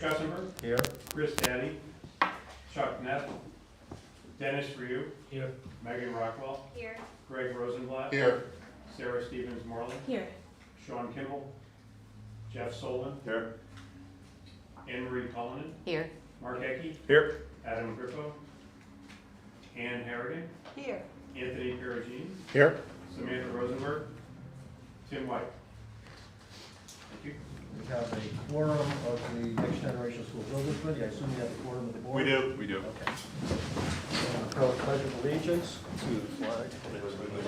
Schussenberg. Here. Chris Daddy. Chuck Neff. Dennis Ryu. Here. Megan Rockwell. Here. Greg Rosenblatt. Here. Sarah Stevens Morley. Here. Sean Kimball. Jeff Solon. Here. Anne Marie Cullinan. Here. Mark Ecke. Here. Adam Grifo. Ann Harrigan. Here. Anthony Perugine. Here. Samantha Rosenberg. Tim White. Thank you. We have a quorum of the Next Generation School Builders Committee. I assume you have a quorum of the board? We do. Okay. So, pledge of allegiance. To the flag.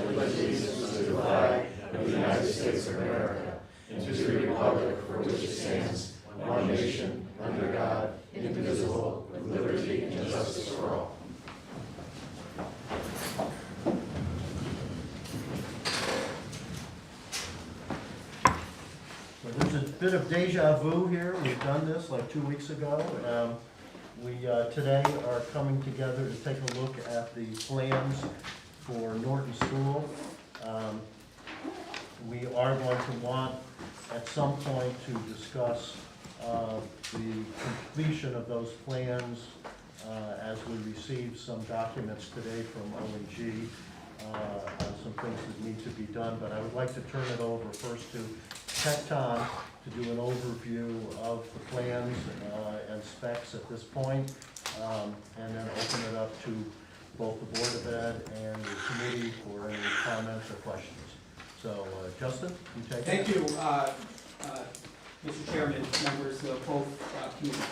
Allegiance to the flag of the United States of America and to the republic for which it stands, one nation, under God, indivisible, with liberty and justice for all. Well, there's a bit of deja vu here. We've done this like 2 weeks ago. We today are coming together to take a look at the plans for Norton School. We are going to want at some point to discuss the completion of those plans as we receive some documents today from O&G on some things that need to be done. But I would like to turn it over first to Tecton to do an overview of the plans and specs at this point, and then open it up to both the Board of Ed and the committee for any comments or questions. So, Justin, you take it. Thank you, Mr. Chairman, members of both committees.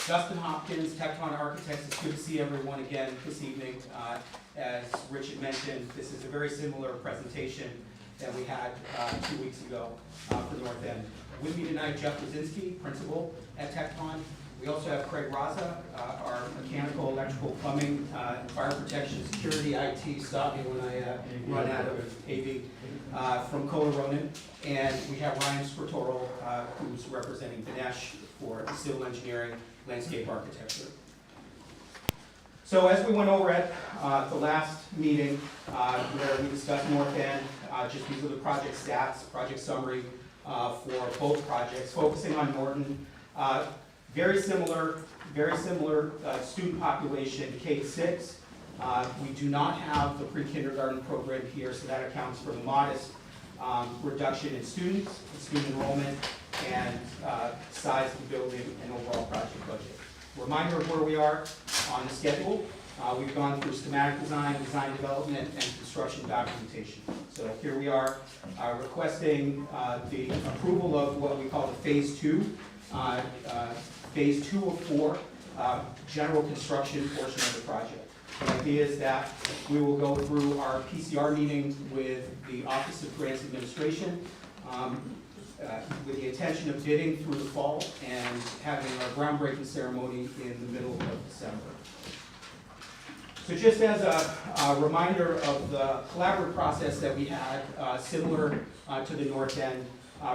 Justin Hopkins, Tecton Architects. It's good to see everyone again this evening. As Richard mentioned, this is a very similar presentation that we had 2 weeks ago for North End. With me tonight, Jeff Brzezinski, principal at Tecton. We also have Craig Raza, our mechanical, electrical, plumbing, fire protection, security, IT, stop me when I run out of AV, from Kohler Ronan. And we have Ryan Squirtoro, who's representing Dinesh for civil engineering, landscape architecture. So as we went over at the last meeting, where we discussed North End, just these are the project stats, project summary for both projects, focusing on Norton. Very similar student population, K-6. We do not have the pre-kindergarten program here, so that accounts for the modest reduction in students, student enrollment, and size of the building and overall project budget. Reminder of where we are on the schedule. We've gone through schematic design, design development, and construction documentation. So here we are requesting the approval of what we call the phase 2. Phase 2 of 4, general construction portion of the project. The idea is that we will go through our PCR meeting with the Office of Grants Administration with the intention of bidding through the fall and having our groundbreaking ceremony in the middle of December. So just as a reminder of the collaborative process that we had, similar to the North End,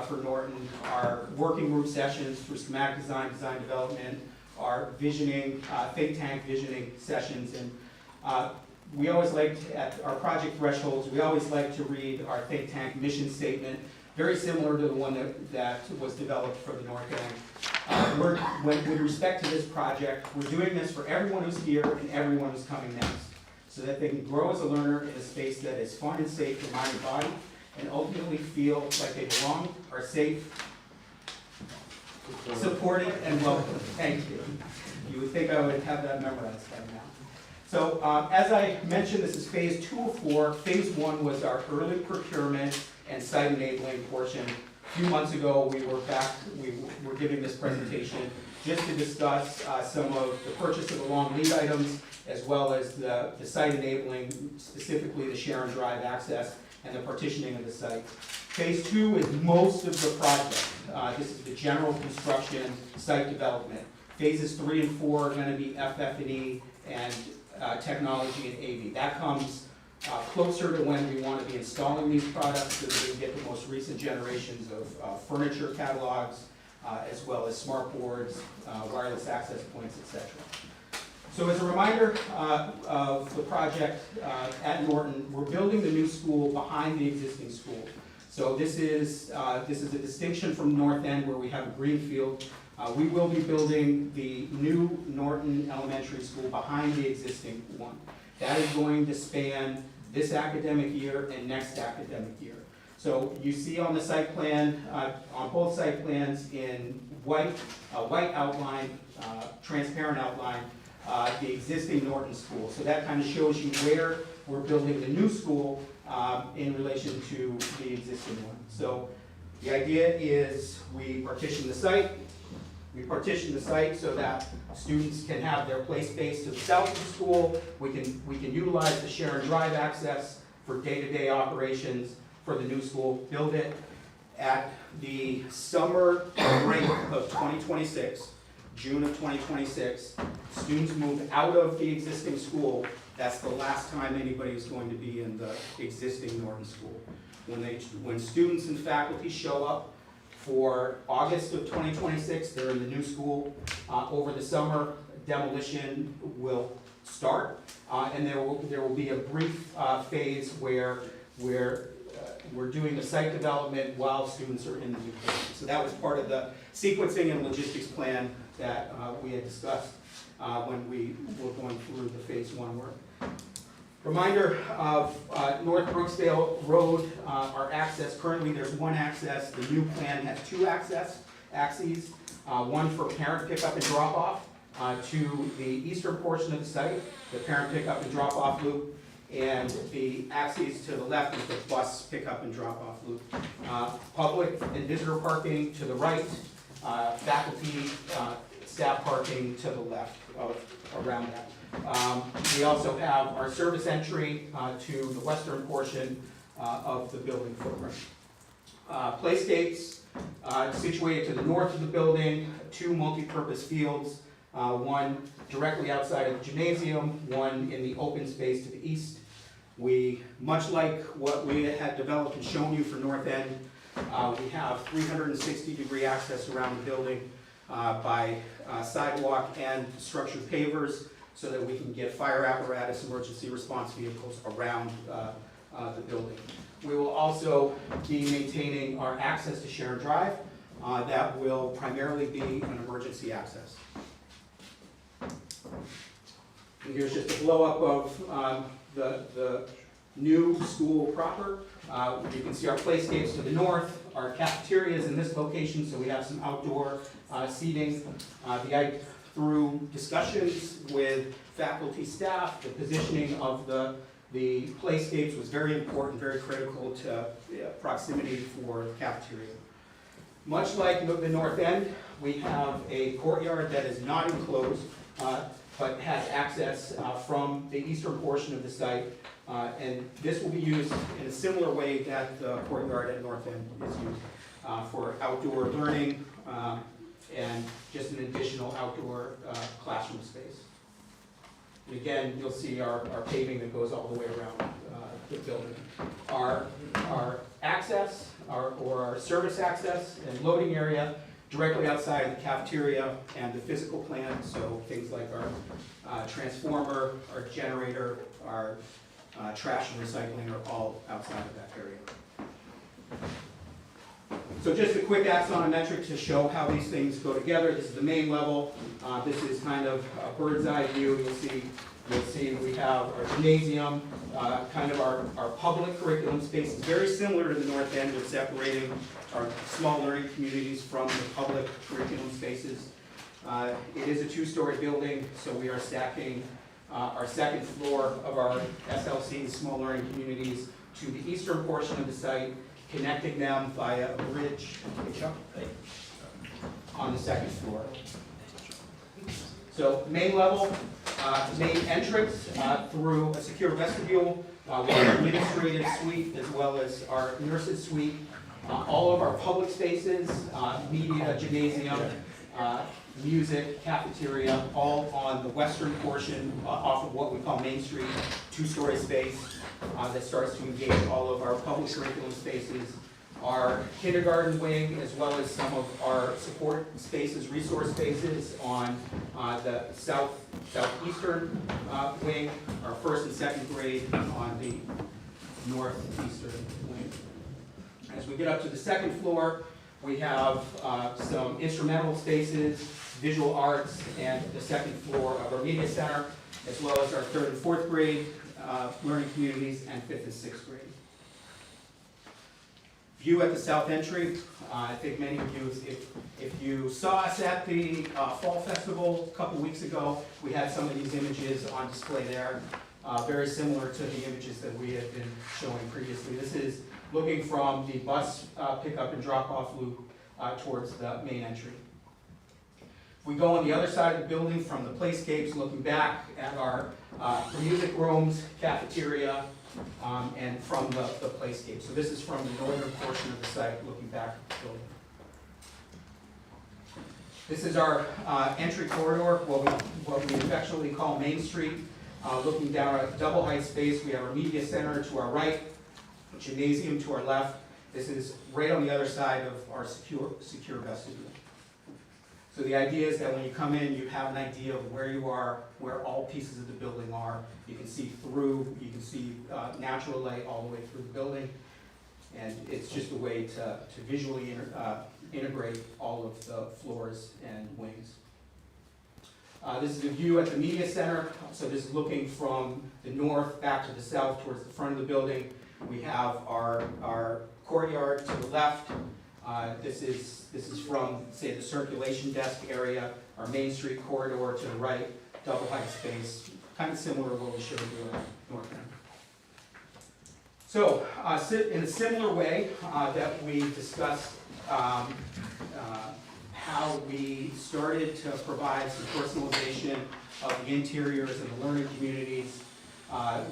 for Norton, our working group sessions for schematic design, design development, our visioning, think tank visioning sessions, and we always liked, at our project thresholds, we always like to read our think tank mission statement, very similar to the one that was developed for the North End. With respect to this project, we're doing this for everyone who's here and everyone who's coming next, so that they can grow as a learner in a space that is fun and safe for mind and body, and ultimately feel like they belong, are safe, supported, and welcome. Thank you. You would think I would have that memorized by now. So as I mentioned, this is phase 2 of 4. Phase 1 was our early procurement and site enabling portion. A few months ago, we were giving this presentation just to discuss some of the purchase of the long lead items, as well as the site enabling, specifically the Sharon Drive access and the partitioning of the site. Phase 2 is most of the project. This is the general construction site development. Phases 3 and 4 are going to be FF&E and technology and AV. That comes closer to when we want to be installing these products so that we get the most recent generations of furniture catalogs, as well as smart boards, wireless access points, etc. So as a reminder of the project at Norton, we're building the new school behind the existing school. So this is a distinction from North End, where we have a greenfield. We will be building the new Norton Elementary School behind the existing one. That is going to span this academic year and next academic year. So you see on the site plan, on both site plans in white outline, transparent outline, the existing Norton school. So that kind of shows you where we're building the new school in relation to the existing one. So the idea is we partition the site. We partition the site so that students can have their play space to the south of the school. We can utilize the Sharon Drive access for day-to-day operations for the new school. Build it at the summer break of 2026, June of 2026. Students move out of the existing school. That's the last time anybody is going to be in the existing Norton school. When students and faculty show up for August of 2026, they're in the new school. Over the summer, demolition will start, and there will be a brief phase where we're doing the site development while students are in the new building. So that was part of the sequencing and logistics plan that we had discussed when we were going through the phase 1 work. Reminder of North Brooksdale Road, our access. Currently there's one access. The new plan has two axes, one for parent pickup and drop off to the eastern portion of the site, the parent pickup and drop off loop, and the axes to the left is the bus pickup and drop off loop. Public and visitor parking to the right, faculty, staff parking to the left around that. We also have our service entry to the western portion of the building footprint. Playscapes situated to the north of the building, two multi-purpose fields, one directly outside of the gymnasium, one in the open space to the east. We, much like what we had developed and shown you for North End, we have 360-degree access around the building by sidewalk and structured pavers, so that we can get fire apparatus, emergency response vehicles around the building. We will also be maintaining our access to Sharon Drive. That will primarily be an emergency access. And here's just a blow-up of the new school proper. You can see our playscapes to the north, our cafeterias in this location, so we have some outdoor seating. Through discussions with faculty, staff, the positioning of the playscapes was very important, very critical to proximity for the cafeteria. Much like the North End, we have a courtyard that is not enclosed, but has access from the eastern portion of the site. And this will be used in a similar way that the courtyard at North End is used for outdoor learning, and just an additional outdoor classroom space. And again, you'll see our paving that goes all the way around the building. Our access, our service access and loading area directly outside of the cafeteria and the physical plant, so things like our transformer, our generator, our trash and recycling are all outside of that area. So just a quick axonometric to show how these things go together. This is the main level. This is kind of a bird's eye view. You'll see we have our gymnasium, kind of our public curriculum space. It's very similar to the North End. We're separating our small learning communities from the public curriculum spaces. It is a two-story building, so we are stacking our second floor of our SLC, small learning communities, to the eastern portion of the site, connecting them via a bridge on the second floor. So main level, main entrance through a secure vestibule, with our administrative suite as well as our nurses suite. All of our public spaces, media, gymnasium, music, cafeteria, all on the western portion off of what we call Main Street, two-story space that starts to engage all of our public curriculum spaces, our kindergarten wing, as well as some of our support spaces, resource spaces on the southeastern wing, our first and second grade on the northeastern wing. As we get up to the second floor, We have some instrumental spaces, visual arts, and the second floor of our media center, as well as our 3rd and 4th grade learning communities and 5th and 6th grade. View at the south entry. I think many of you, if you saw us at the Fall Festival a couple weeks ago, we had some of these images on display there, very similar to the images that we had been showing previously. This is looking from the bus pickup and drop-off loop towards the main entry. If we go on the other side of the building from the playscapes, looking back at our music rooms, cafeteria, and from the playscape. So this is from the northern portion of the site, looking back at the building. This is our entry corridor, what we affectionately call Main Street. Looking down at double height space, we have our media center to our right, gymnasium to our left. This is right on the other side of our secure vestibule. So the idea is that when you come in, you have an idea of where you are, where all pieces of the building are. You can see through, you can see natural light all the way through the building. And it's just a way to visually integrate all of the floors and wings. This is a view at the media center. So this is looking from the north back to the south towards the front of the building. We have our courtyard to the left. This is from, say, the circulation desk area, our Main Street corridor to the right, double height space, kind of similar to what we showed you at North End. So, in a similar way that we discussed how we started to provide some personalization of the interiors and the learning communities,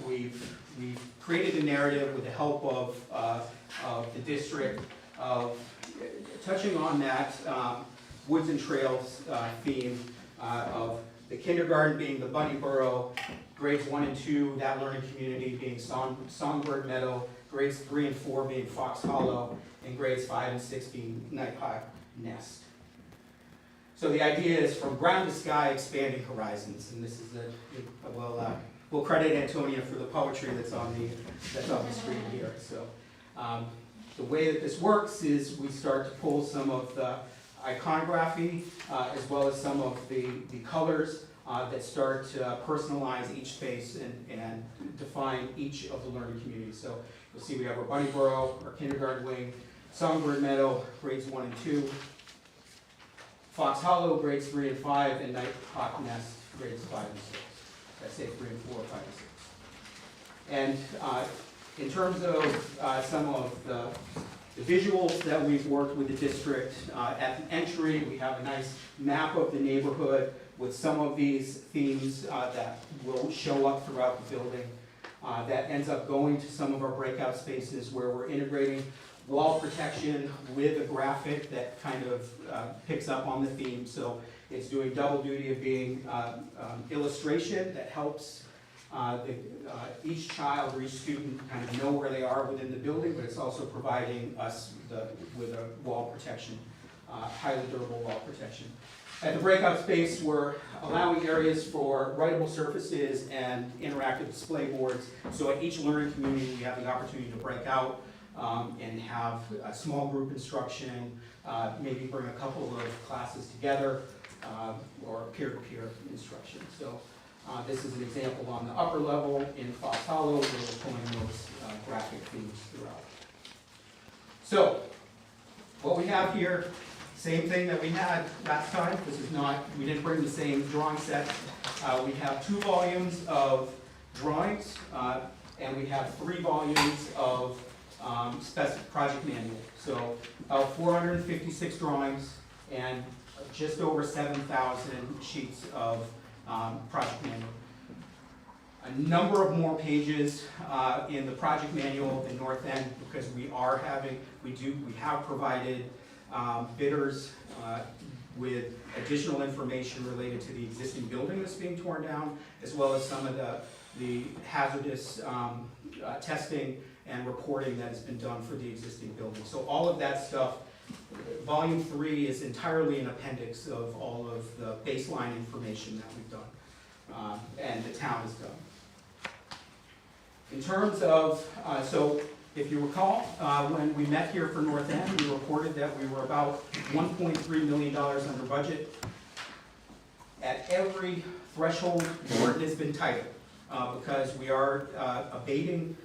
we've created a narrative with the help of the district of touching on that woods and trails theme of the kindergarten being the Bunny Burrow, grades 1 and 2, that learning community being Songbird Meadow, grades 3 and 4 being Fox Hollow, and grades 5 and 6 being Nighthawk Nest. So the idea is from ground to sky, expanding horizons, and this is we'll credit Antonia for the poetry that's on the screen here. So the way that this works is we start to pull some of the iconography as well as some of the colors that start to personalize each space and define each of the learning communities. So you'll see we have our Bunny Burrow, our kindergarten wing, Songbird Meadow, grades 1 and 2, Fox Hollow, grades 3 and 5, and Nighthawk Nest, grades 5 and 6. I say 3 and 4, 5 and 6. And in terms of some of the visuals that we've worked with the district, at the entry we have a nice map of the neighborhood with some of these themes that will show up throughout the building. That ends up going to some of our breakout spaces where we're integrating wall protection with a graphic that kind of picks up on the theme. So it's doing double duty of being illustration that helps each child or each student kind of know where they are within the building, but it's also providing us with a wall protection, highly durable wall protection. At the breakout space, we're allowing areas for writable surfaces and interactive display boards. So at each learning community, we have the opportunity to break out and have a small group instruction, maybe bring a couple of classes together, or peer-to-peer instruction. So this is an example on the upper level in Fox Hollow where we're pulling those graphic themes throughout. So what we have here, same thing that we had last time. This is not, we didn't bring the same drawing sets. We have 2 volumes of drawings, and we have 3 volumes of specific project manual. So 456 drawings and just over 7,000 sheets of project manual. A number of more pages in the project manual in North End because we have provided bidders with additional information related to the existing building that's being torn down, as well as some of the hazardous testing and reporting that has been done for the existing building. So all of that stuff, volume 3 is entirely an appendix of all of the baseline information that we've done and the town has done. In terms of, so If you recall, when we met here for North End, we reported that we were about $1.3 million under budget. At every threshold, Norton has been tighter, because we are abating,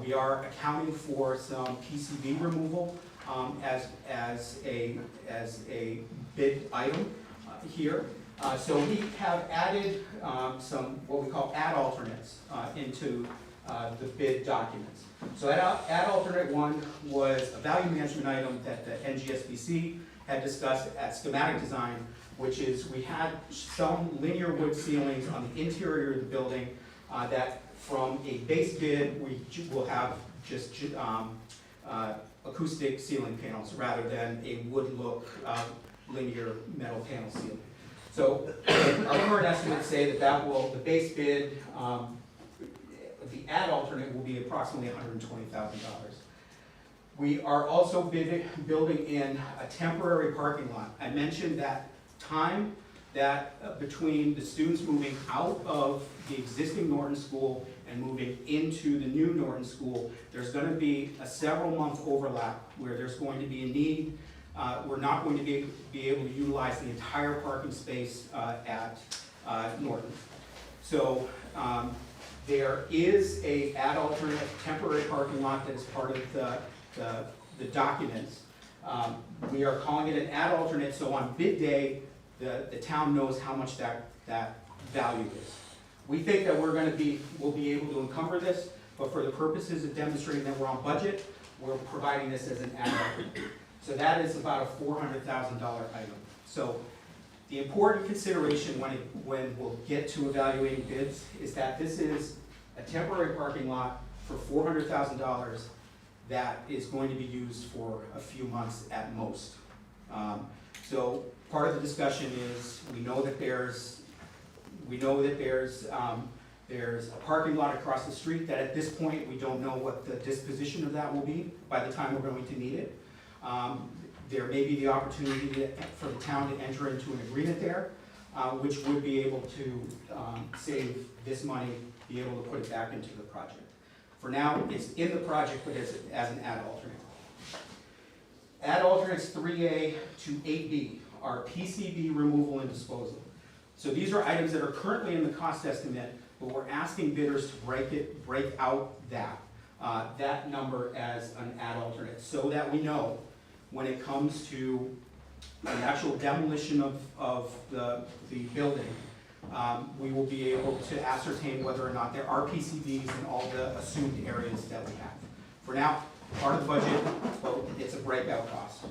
we are accounting for some PCB removal as a bid item here. So we have added some, what we call add alternates into the bid documents. So add alternate one was a value management item that the NGSBC had discussed at schematic design, which is we had some linear wood ceilings on the interior of the building that from a base bid, we will have just acoustic ceiling panels rather than a wood look linear metal panel ceiling. So our current estimates say that the base bid, the add alternate will be approximately $120,000. We are also building in a temporary parking lot. I mentioned that time that between the students moving out of the existing Norton School and moving into the new Norton School, there's going to be a several-month overlap where there's going to be a need. We're not going to be able to utilize the entire parking space at Norton. So there is a add alternate temporary parking lot that is part of the documents. We are calling it an add alternate, so on bid day, the town knows how much that value is. We think that we'll be able to encumber this, but for the purposes of demonstrating that we're on budget, we're providing this as an add alternate. So that is about a $400,000 item. So the important consideration when we'll get to evaluating bids is that this is a temporary parking lot for $400,000 that is going to be used for a few months at most. So part of the discussion is we know that there's a parking lot across the street that at this point we don't know what the disposition of that will be by the time we're going to need it. There may be the opportunity for the town to enter into an agreement there, which would be able to save this money, be able to put it back into the project. For now, it's in the project, but as an add alternate. Add alternates 3A to 8B are PCB removal and disposal. So these are items that are currently in the cost estimate, but we're asking bidders to break out that number as an add alternate, so that we know when it comes to the actual demolition of the building, we will be able to ascertain whether or not there are PCBs in all the assumed areas that we have. For now, part of the budget, well, it's a breakout cost.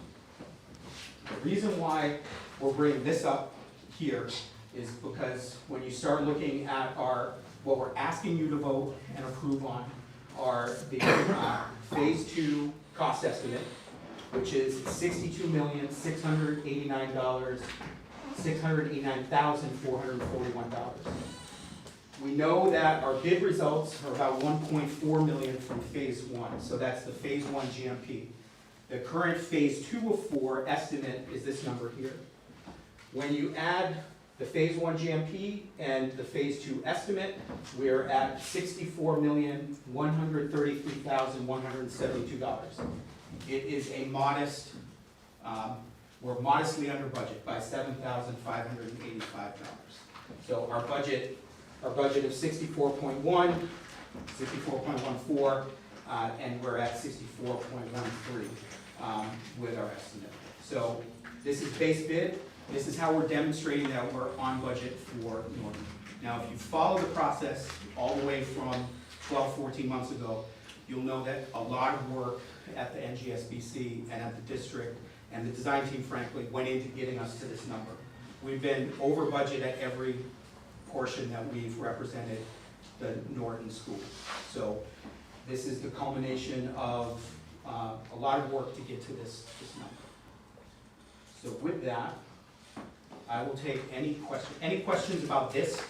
The reason why we're bringing this up here is because when you start looking at what we're asking you to vote and approve on are the phase 2 cost estimate, which is $62,689,441. We know that our bid results are about $1.4 million from phase 1, so that's the phase 1 GMP. The current phase 2 of 4 estimate is this number here. When you add the phase 1 GMP and the phase 2 estimate, we're at $64,133,172. It is a modest, we're modestly under budget by $7,585. So our budget of 64.14, and we're at 64.13 with our estimate. So this is base bid. This is how we're demonstrating that we're on budget for Norton. Now, if you follow the process all the way from 12, 14 months ago, you'll know that a lot of work at the NGSBC and at the district and the design team, frankly, went into getting us to this number. We've been over budget at every portion that we've represented the Norton School. So this is the culmination of a lot of work to get to this number. So with that, I will take any questions about this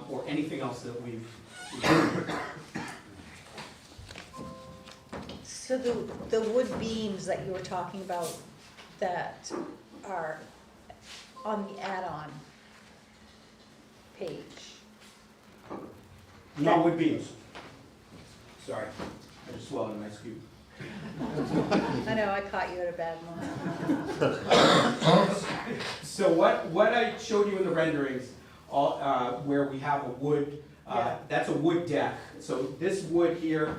or anything else that we've So the wood beams that you were talking about that are on the add-on page. No wood beams. Sorry, I just swallow an ice cube. I know, I caught you at a bad moment. So what I showed you in the renderings, all, where we have a wood, Yeah. that's a wood deck. So this wood here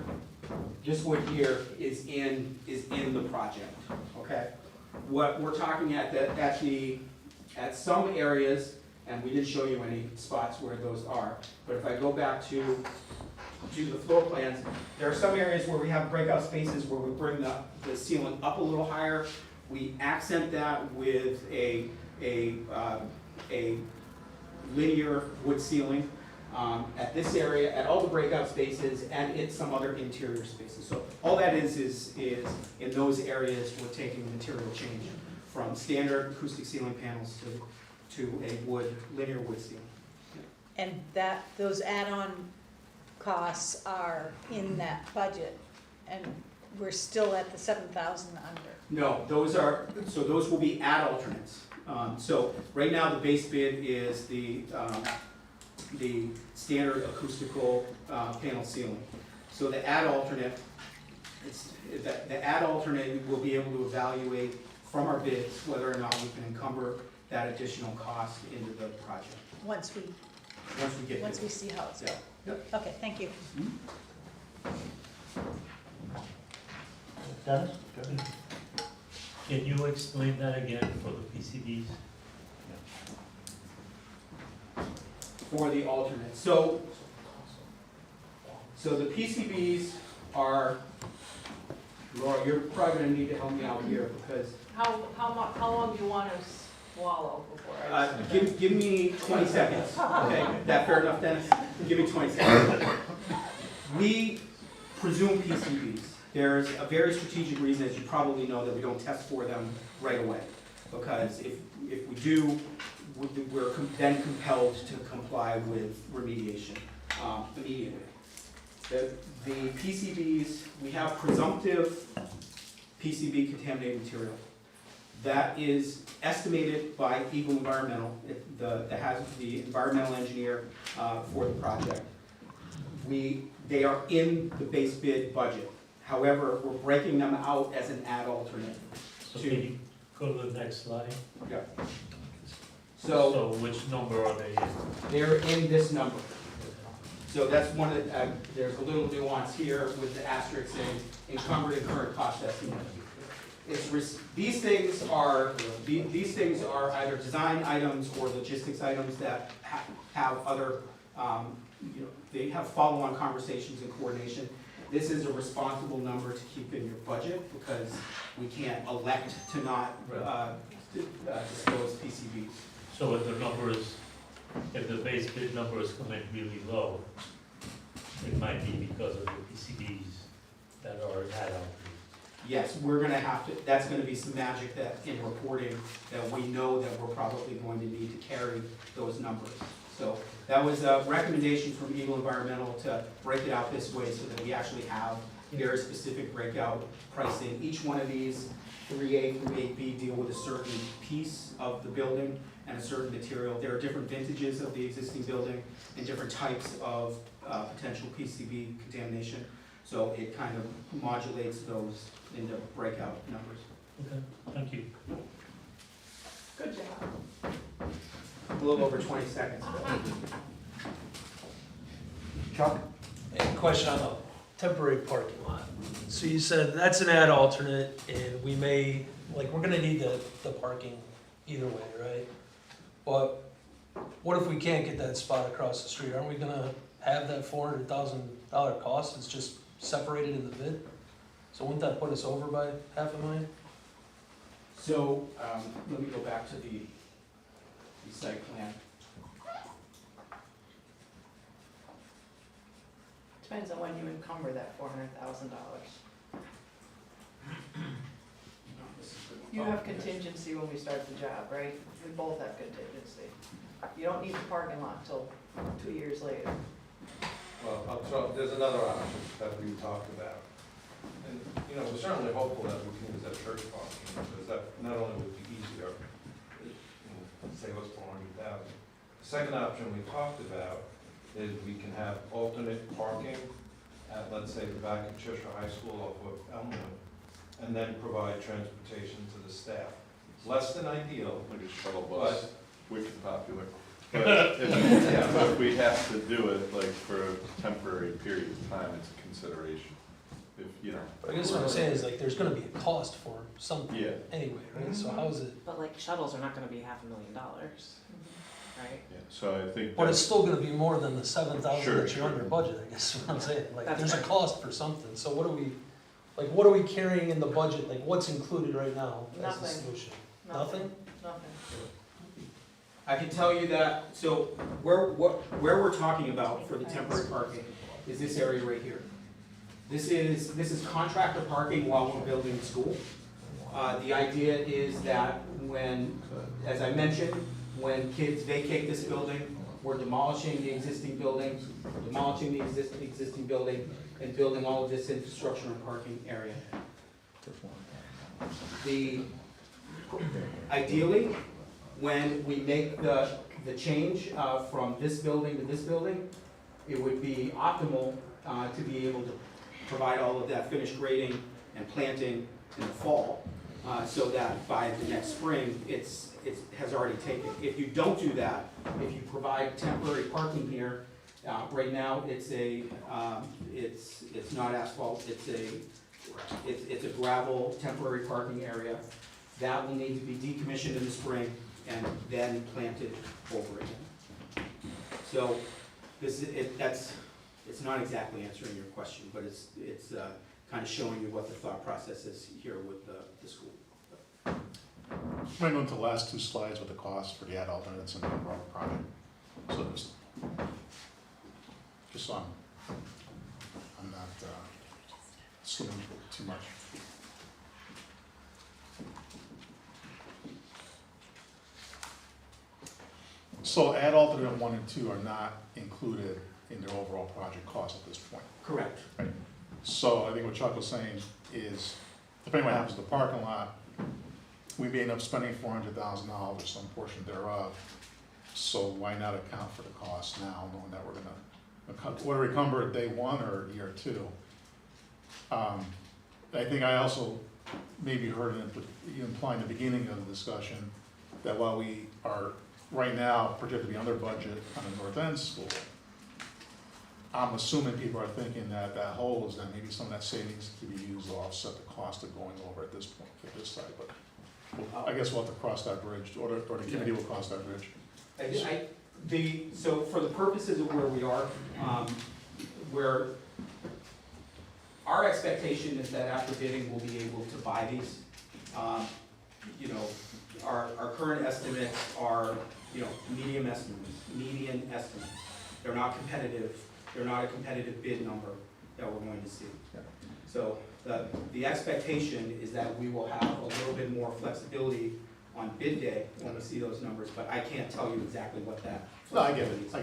is in the project, okay? What we're talking at some areas, and we didn't show you any spots where those are, but if I go back to the floor plans, there are some areas where we have breakout spaces where we bring the ceiling up a little higher. We accent that with a linear wood ceiling at this area, at all the breakout spaces, and in some other interior spaces. So all that is in those areas, we're taking a material change from standard acoustic ceiling panels to a linear wood ceiling. And those add-on costs are in that budget, and we're still at the 7,000 under. No, those will be add alternates. So right now, the base bid is the standard acoustical panel ceiling. So the add alternate, the add alternate, we'll be able to evaluate from our bids whether or not we can encumber that additional cost into the project, Once we once we get see how it's there. going. Yep. Okay, thank you. Dennis? Can you explain that again for the PCBs? For the alternate. So the PCBs are, Laura, you're probably gonna need to help me out here because, How long do you want to swallow before I? give me 20 seconds. Okay, that fair enough, Dennis? Give me 20 seconds. We presume PCBs. There's a very strategic reason, as you probably know, that we don't test for them right away. Because if we do, we're then compelled to comply with remediation immediately. The PCBs, we have presumptive PCB contaminated material. That is estimated by Eagle Environmental, that has the environmental engineer for the project. They are in the base bid budget. However, we're breaking them out as an add alternate. So can you go to the next slide? Yeah. So So which number are they in? they're in this number. So that's one of the, there's a little nuance here with the asterisk saying encumbered and current cost estimate. These things are either design items or logistics items that have other, they have follow-on conversations and coordination. This is a responsible number to keep in your budget because we can't elect to not disclose PCBs. So if the number is, if the base bid number is coming really low, it might be because of the PCBs that are add-on. Yes, we're gonna have to, that's gonna be some magic that in reporting, that we know that we're probably going to need to carry those numbers. So that was a recommendation from Eagle Environmental to break it out this way so that we actually have very specific breakout pricing. Each one of these, 3A through 8B, deal with a certain piece of the building and a certain material. There are different vintages of the existing building and different types of potential PCB contamination. So it kind of modulates those into breakout numbers. Okay, thank you. Good job. A little over 20 seconds. Chuck? A question on the temporary parking lot. So you said that's an add alternate, and we may, like, we're gonna need the parking either way, right? But what if we can't get that spot across the street? Aren't we gonna have that $400,000 cost? It's just separated in the bid? So wouldn't that put us over by $500,000? So, let me go back to the site plan. Depends on when you encumber that $400,000. You have contingency when we start the job, right? We both have contingency. You don't need the parking lot till 2 years later. Well, there's another option that we talked about. And, we're certainly hopeful that we can use that church parking, because that not only would be easier, save us $400,000. The second option we talked about is we can have alternate parking at, let's say, the back of Cheshire High School off of Elmwood, and then provide transportation to the staff. Less than ideal, Like a shuttle but, bus, wicked popular. But if we have to do it like for a temporary period of time, it's a consideration. If, you know. But I guess what I'm saying is like, there's gonna be a cost for something Yeah. anyway, right? So how is it, But like shuttles are not gonna be $500,000, right? Yeah, so I think. but it's that's- still gonna be more than the 7,000 Sure, that you're under sure. budget, I guess is what I'm saying. Like, That's there's a right. cost for something, so what are we carrying in the budget, like what's included right now as the Nothing. solution? Nothing? Nothing. I can tell you that, so where we're talking about for the temporary parking is this area right here. This is contractor parking while we're building the school. The idea is that when, as I mentioned, when kids vacate this building, we're demolishing the existing building, existing building, and building all of this infrastructure and parking area. Ideally, when we make the change from this building to this building, it would be optimal to be able to provide all of that finished grading and planting in the fall, so that by the next spring, it has already taken. If you don't do that, if you provide temporary parking here, right now, it's not asphalt, it's a gravel temporary parking area. That will need to be decommissioned in the spring and then planted over again. So, it's not exactly answering your question, but it's kind of showing you what the thought process is here with the school. I'm going to go into the last two slides with the cost for the ad alternates and the overall project. So just so I'm not swimming too much. So ad alternate 1 and 2 are not included in their overall project cost at this point. Correct. So I think what Chuck was saying is, depending on what happens to the parking lot, we may end up spending $400,000 or some portion thereof. So why not account for the cost now, knowing that we're gonna, whether we encumber it day 1 or year 2? I think I also maybe heard you imply in the beginning of the discussion that while we are right now projected to be under budget on the North End School, I'm assuming people are thinking that that holds, and maybe some of that savings to be used to offset the cost of going over at this point, at this site, but I guess we'll have to cross that bridge, or the committee will cross that bridge. So for the purposes of where we are, where our expectation is that after bidding, we'll be able to buy these. You know, our current estimates are, you know, median estimates. They're not competitive, they're not a competitive bid number that we're going to see. Yeah. So the expectation is that we will have a little bit more flexibility on bid day when we see those numbers, but I can't tell you exactly what that. No, I get it,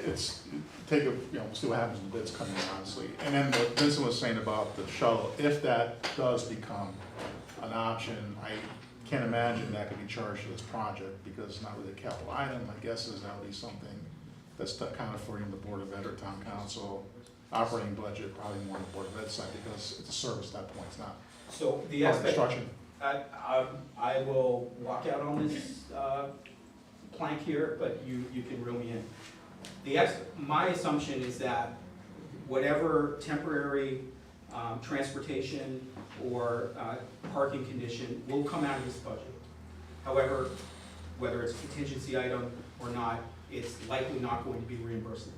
it's, we'll see what happens when bids come in, honestly. And then what Vincent was saying about the shuttle, if that does become an option, I can't imagine that could be charged to this project, because it's not really a capital item. My guess is that would be something that's accounted for in the Board of Ed or Town Council operating budget, probably more on the Board of Ed side, because it's a service at that point, it's not So the part of expectation. construction. I will walk out on this plank here, but you can reel me in. My assumption is that whatever temporary transportation or parking condition will come out of this budget. However, whether it's a contingency item or not, it's likely not going to be reimbursable.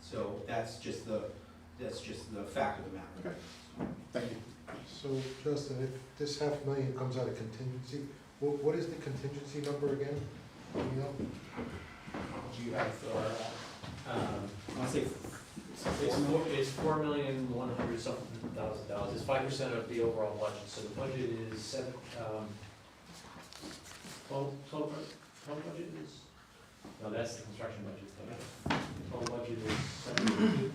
So that's just the fact of the matter. Okay. Thank you. So Justin, if this $500,000 comes out of contingency, what is the contingency number again? Do you know? Do you have, I want to say, It's $4,100,000. It's 5% of the overall budget, so the budget is total budget is, no, that's the construction budget. Total budget is 72.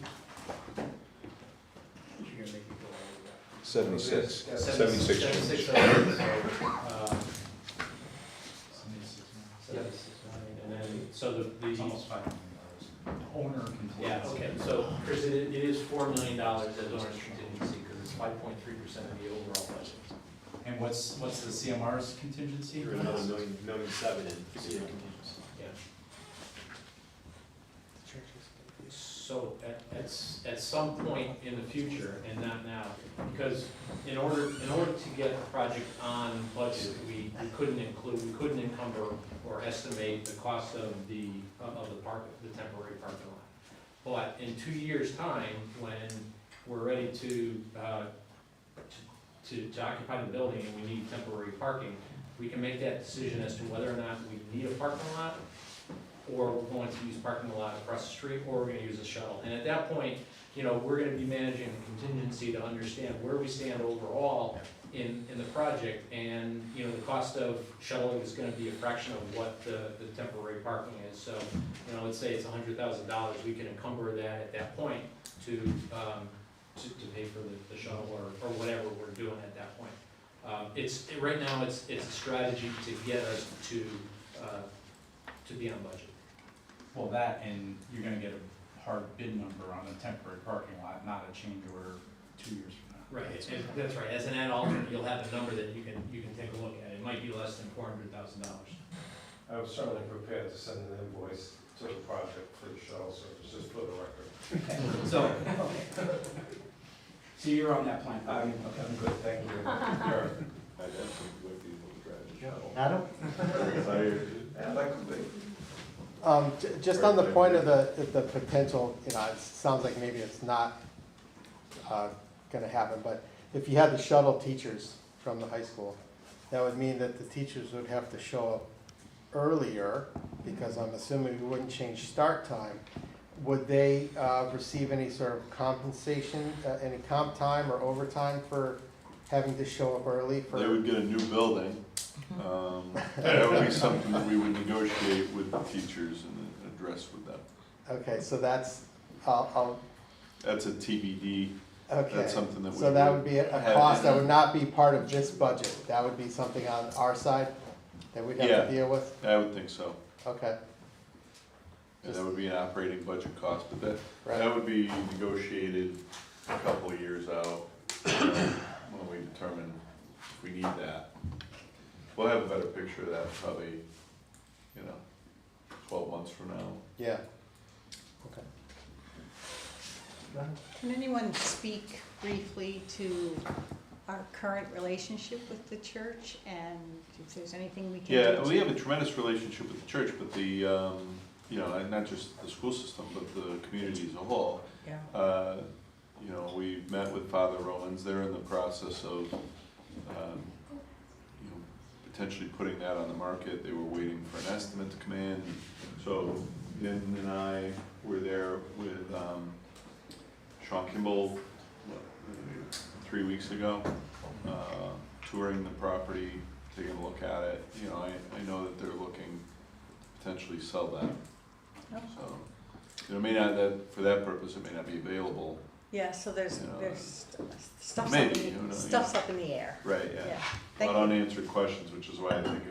76. 76. 76. So, 76 million, and then, so the, almost $5 million. owner contingency. Yeah, okay, so Chris, it is $4 million as owner's contingency, because it's 5.3% of the overall budget. And what's the CMR's contingency? Or another $1.7 million in CDA contingency. Yeah. So at some point in the future, and not now, because in order to get the project on budget, we couldn't encumber or estimate the cost of the temporary parking lot. But in 2 years' time, when we're ready to occupy the building and we need temporary parking, we can make that decision as to whether or not we need a parking lot, or we're going to use parking lot across the street, or we're gonna use a shuttle. And at that point, you know, we're gonna be managing the contingency to understand where we stand overall in the project, and, you know, the cost of shuttling is gonna be a fraction of what the temporary parking is. So, you know, let's say it's $100,000, we can encumber that at that point to pay for the shuttle or whatever we're doing at that point. Right now, it's a strategy to get us to be on budget. Well, that, and you're gonna get a hard bid number on a temporary parking lot, not a change order 2 years from now. Right, and that's right, as an ad alternate, you'll have a number that you can take a look at, it might be less than $400,000. I was certainly prepared to send an invoice to the project for the shuttle service, just for the record. So, so you're on that plan. I'm good, thank you. Sure. Adam? Yeah, that could be. Just on the point of the potential, you know, it sounds like maybe it's not gonna happen, but if you had the shuttle teachers from the high school, that would mean that the teachers would have to show up earlier, because I'm assuming we wouldn't change start time. Would they receive any sort of compensation, any comp time or overtime for having to show up early for? They would get a new building. That would be something that we would negotiate with the teachers and address with them. Okay, so that's, That's a TBD. okay. That's something that we. So that would be a have cost that in- would not be part of this budget. That would be something on our side that we'd have Yeah. to deal with? I would think so. Okay, And that would be an operating budget cost, but that right. would be negotiated a couple of years out, when we determine if we need that. We'll have a better picture of that probably, 12 months from now. Yeah. Okay. Can anyone speak briefly to our current relationship with the church, and if there's anything we can do? Yeah, we have a tremendous relationship with the church, but and not just the school system, but the community as a whole. Yeah. We met with Father Rowlands. They're in the process of, potentially putting that on the market. They were waiting for an estimate to come in. So Lynn and I were there with Sean Kimball 3 weeks ago, touring the property, taking a look at it. I know that they're looking to potentially sell that. Oh. So, it may not, for that purpose, it may not be available. Yeah, so there's stuff's Maybe, who knows, stuff's up in the air. Right, yeah. Yeah, A thank lot of you. unanswered questions, which is why I think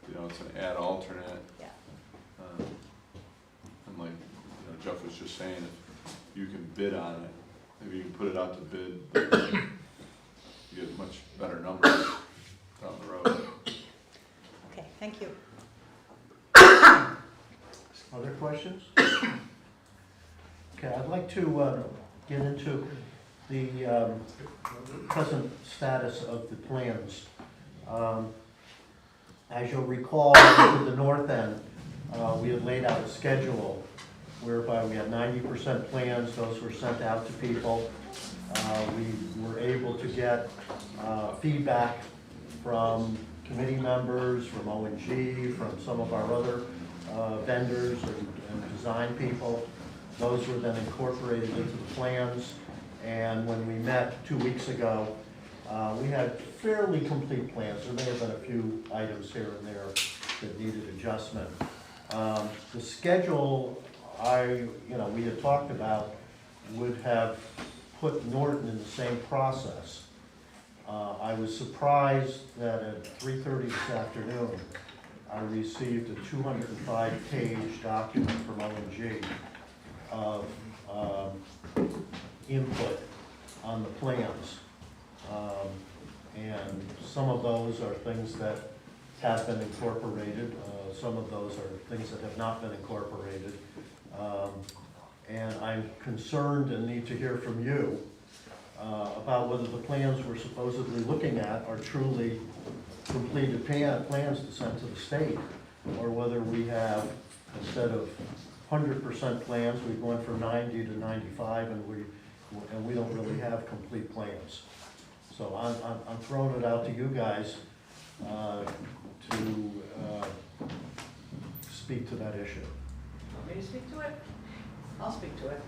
it's an ad alternate. Yeah. And like, Jeff was just saying, if you can bid on it, maybe you can put it out to bid, you get much better numbers down the road. Okay, thank you. Other questions? Okay, I'd like to get into the present status of the plans. As you'll recall, to the north end, we had laid out a schedule whereby we had 90% plans. Those were sent out to people. We were able to get feedback from committee members, from ONG, from some of our other vendors and design people. Those were then incorporated into the plans, and when we met 2 weeks ago, we had fairly complete plans. There may have been a few items here and there that needed adjustment. The schedule we had talked about would have put Norton in the same process. I was surprised that at 3:30 this afternoon, I received a 205-page document from ONG of input on the plans. And some of those are things that have been incorporated, some of those are things that have not been incorporated. And I'm concerned and need to hear from you about whether the plans we're supposedly looking at are truly completed plans to send to the state, or whether we have, instead of 100% plans, we've gone from 90 to 95, and we don't really have complete plans. So I'm throwing it out to you guys to speak to that issue. Want me to speak to it? I'll speak to it.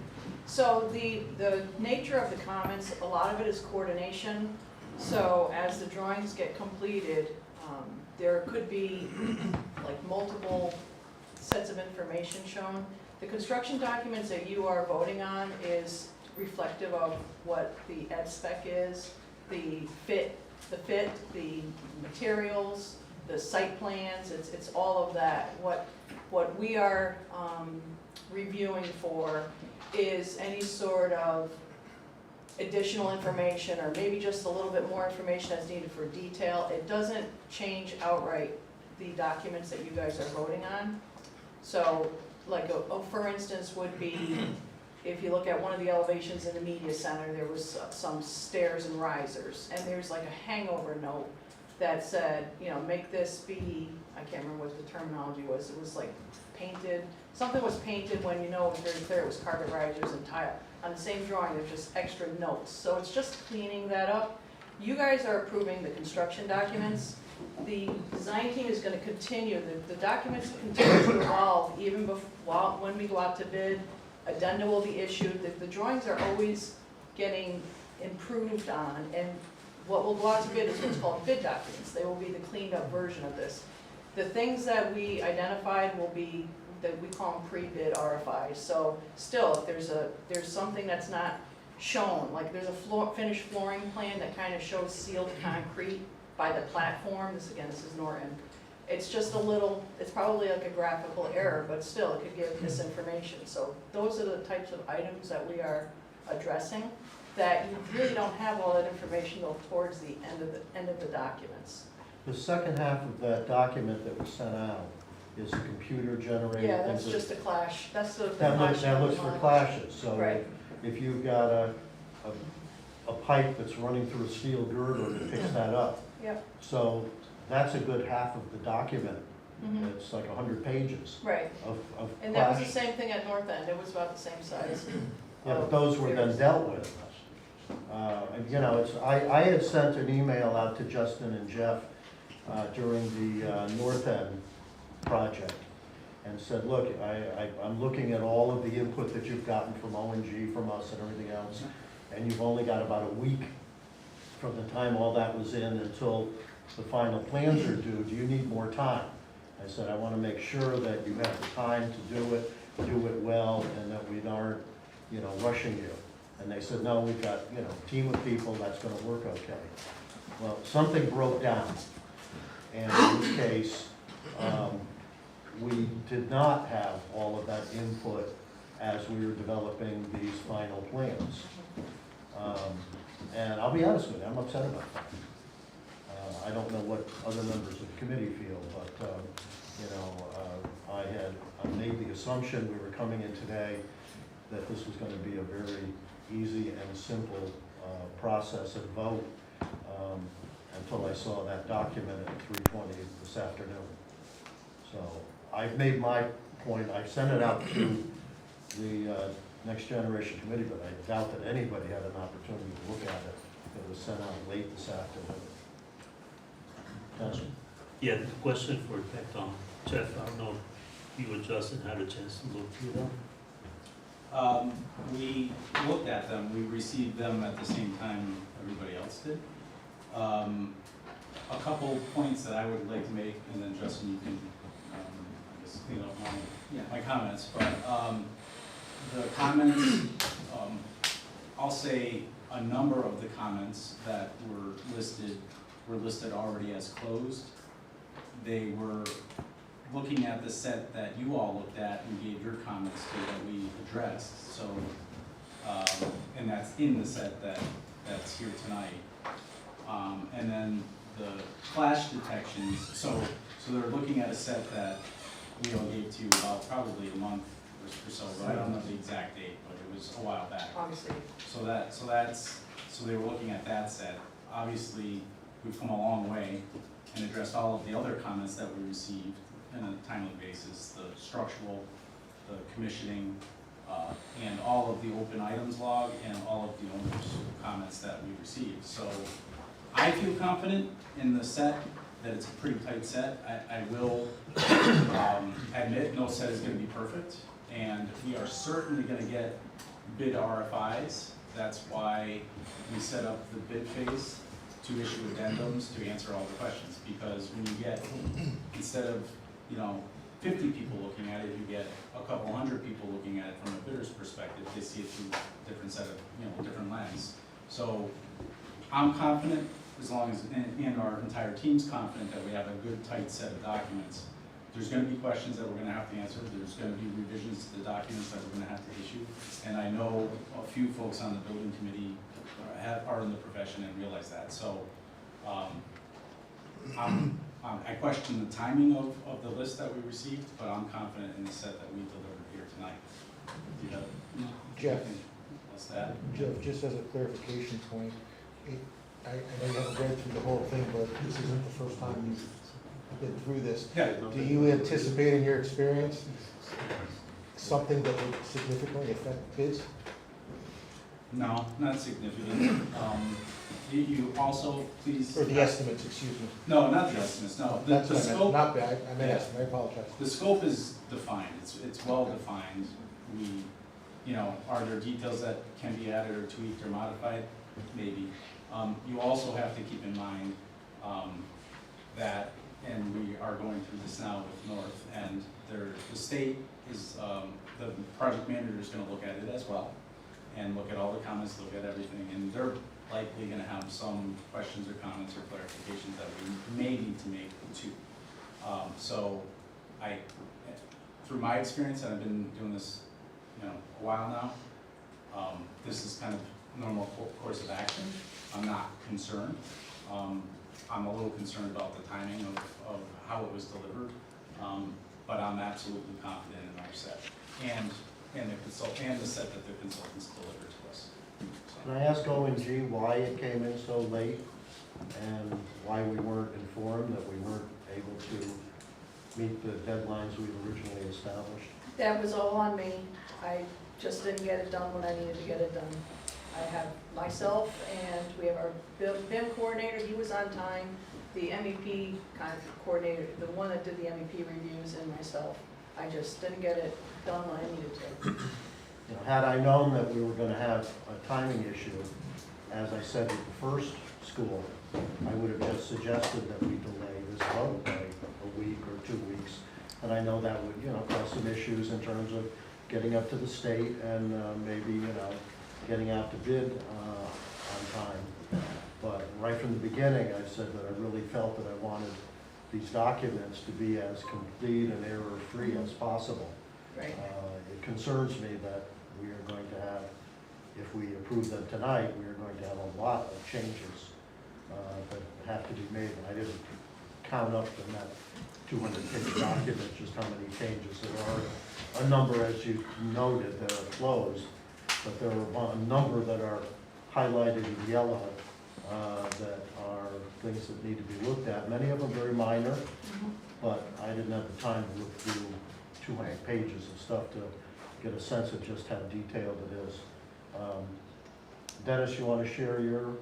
So the nature of the comments, a lot of it is coordination. So as the drawings get completed, there could be like multiple sets of information shown. The construction documents that you are voting on is reflective of what the ed spec is, the fit, the materials, the site plans, it's all of that. What we are reviewing for is any sort of additional information, or maybe just a little bit more information that's needed for detail. It doesn't change outright the documents that you guys are voting on. So, like, for instance, would be, if you look at one of the elevations in the media center, there was some stairs and risers, and there's like a hangover note that said, you know, make this be, I can't remember what the terminology was, it was like painted, something was painted when you know it was very clear it was carpet risers and tile. On the same drawing, there's just extra notes, so it's just cleaning that up. You guys are approving the construction documents. The design team is gonna continue, the documents continue to evolve even before, when we go out to bid. Addenda will be issued, the drawings are always getting improved on, and what will go out to bid is what's called bid documents. They will be the cleaned up version of this. The things that we identified will be, that we call them pre-bid RFIs. So still, if there's something that's not shown, like there's a finished flooring plan that kind of shows sealed concrete by the platform, this is Norton. It's just a little, it's probably like a graphical error, but still, it could give misinformation. So those are the types of items that we are addressing, that you really don't have all that information till towards the end of the documents. The second half of that document that was sent out is computer generated. Yeah, that's just a clash, that's the That looks for clashes, so Right. if you've got a pipe that's running through a steel girder, it picks that up. Yep. So that's a good half of the document. Mhm. It's like 100 pages Right, of and that was clash. the same thing at North End, it was about the same size. Yeah, but those were then dealt with. And, you know, I had sent an email out to Justin and Jeff during the North End project and said, look, I'm looking at all of the input that you've gotten from O&G, from us and everything else, and you've only got about a week from the time all that was in until the final plans are due. Do you need more time? I said, I want to make sure that you have the time to do it well, and that we aren't, you know, rushing you. And they said, no, we've got, you know, a team of people, that's gonna work okay. Well, something broke down, and in this case, we did not have all of that input as we were developing these final plans. And I'll be honest with you, I'm upset about that. I don't know what other members of the committee feel, but, you know, I made the assumption we were coming in today that this was gonna be a very easy and simple process and vote until I saw that document at 3:20 this afternoon. So I've made my point. I sent it out to the Next Generation Committee, but I doubt that anybody had an opportunity to look at it. It was sent out late this afternoon. Councilman? Yeah, the question for Jeff, I don't know if you and Justin had a chance to look through them. We looked at them, we received them at the same time everybody else did. A couple points that I would like to make, and then Justin, you can, I guess, clean up my comments, but, the comments, I'll say a number of the comments that were listed already as closed. They were looking at the set that you all looked at and gave your comments to, that we addressed, so, and that's in the set that's here tonight. And then the clash detections, so they're looking at a set that we all gave to you about probably a month or so ago. I don't know the exact date, but it was a while back. Obviously. So they were looking at that set. Obviously, we've come a long way and addressed all of the other comments that we received on a timely basis, the structural, the commissioning, and all of the open items log and all of the owner's comments that we received. So I feel confident in the set, that it's a pretty tight set. I will admit no set is gonna be perfect, and we are certainly gonna get bid RFIs. That's why we set up the bid phase to issue addendums to answer all the questions, because when you get, instead of, 50 people looking at it, you get a couple hundred people looking at it from a bidder's perspective. They see it through a different set of, different lens. So I'm confident, as long as, and our entire team's confident, that we have a good, tight set of documents. There's gonna be questions that we're gonna have to answer. There's gonna be revisions to the documents that we're gonna have to issue. And I know a few folks on the building committee are in the profession and realize that. So, I question the timing of the list that we received, but I'm confident in the set that we delivered here tonight. Do you have Jeff. anything else to add? Jeff, just as a clarification point, I know you haven't read through the whole thing, but this isn't the first time you've been through this. Yeah. Do you anticipate in your experience something that would significantly affect bids? No, not significant. You also, please. Or the estimates, excuse me. No, not the estimates, no. The That's what I meant, scope, not bad, I meant Yeah. estimate, I apologize. the scope is defined, it's well defined. We, are there details that can be added or tweaked or modified? Maybe. You also have to keep in mind, that, and we are going through this now with North, and the state is, the project manager is gonna look at it as well, and look at all the comments, look at everything, and they're likely gonna have some questions or comments or clarifications that we may need to make too. So through my experience, and I've been doing this, a while now, this is kind of normal course of action. I'm not concerned. I'm a little concerned about the timing of how it was delivered, but I'm absolutely confident in our set and the set that the consultants delivered to us. Can I ask O&G why it came in so late and why we weren't informed that we weren't able to meet the deadlines we originally established? That was all on me. I just didn't get it done when I needed to get it done. I have myself and we have our BIM coordinator, he was on time, the MEP kind of coordinator, the one that did the MEP reviews, and myself. I just didn't get it done when I needed to. Had I known that we were gonna have a timing issue, as I said at the first school, I would have just suggested that we delay this vote by a week or 2 weeks. And I know that would, cause some issues in terms of getting up to the state and maybe, getting out to bid on time. But right from the beginning, I said that I really felt that I wanted these documents to be as complete and error-free as possible. Right. It concerns me that we are going to have, if we approve them tonight, we are going to have a lot of changes that have to be made. And I didn't count up in that 200-page document just how many changes there are. A number, as you noted, that are closed, but there are a number that are highlighted in yellow that are things that need to be looked at. Many of them very minor, but I didn't have the time to look through 200 pages of stuff to get a sense of just how detailed it is. Dennis, you want to share your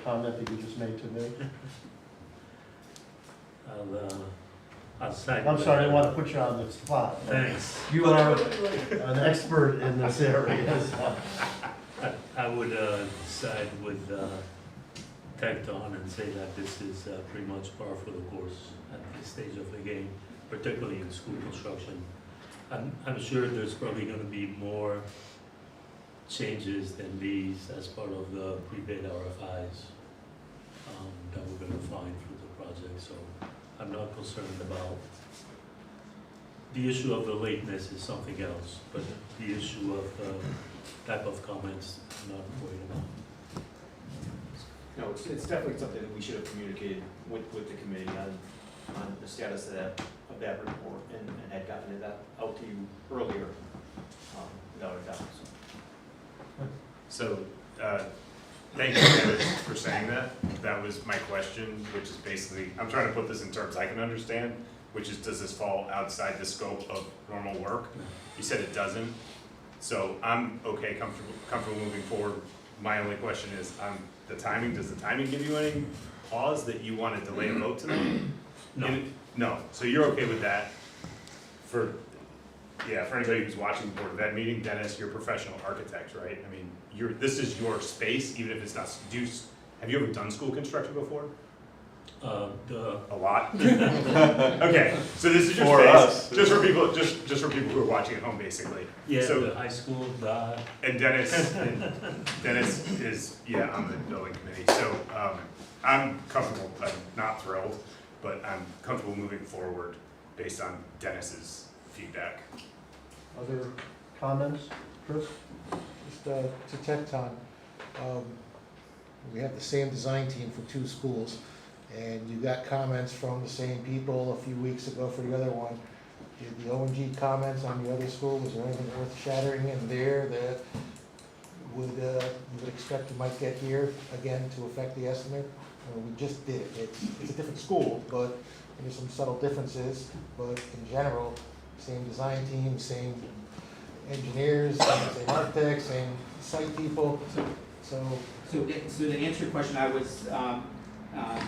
comment that you just made to me? I'll second. I'm sorry, I didn't want to put you on the spot. Thanks. You are an expert in this area. I would side with Tecton and say that this is pretty much par for the course at this stage of the game, particularly in school construction. I'm sure there's probably going to be more changes than these as part of the pre-bid RFIs that we're going to find through the project. So I'm not concerned about The issue of the lateness is something else, but the issue of type of comments, I'm not worried about. No, it's definitely something that we should have communicated with the committee on the status of that report and had gotten that out to you earlier, without a doubt, so. So, thank you, Dennis, for saying that. That was my question, which is basically, I'm trying to put this in terms I can understand, which is, does this fall outside the scope of normal work? You said it doesn't, so I'm okay, comfortable moving forward. My only question is, the timing, does the timing give you any pause that you want to delay a vote tonight? No. No, so you're okay with that? For anybody who's watching the Board of Ed meeting, Dennis, you're a professional architect, right? I mean, this is your space, even if it's not, have you ever done school construction before? A lot? Okay, so this is your For space, us. just for people who are watching at home, basically. Yeah, So- the high school, And Dennis is, on the building committee, so, I'm comfortable, I'm not thrilled, but I'm comfortable moving forward based on Dennis's feedback. Other comments? Chris? Just to Tecton, we have the same design team for two schools, and you got comments from the same people a few weeks ago for the other one. Did the O&G comments on the other school, was there anything earth shattering in there that you would expect you might get here again to affect the estimate? We just did it. It's a different school, but there's some subtle differences, but in general, same design team, same engineers, same architects, same site people, so. So to answer your question, I was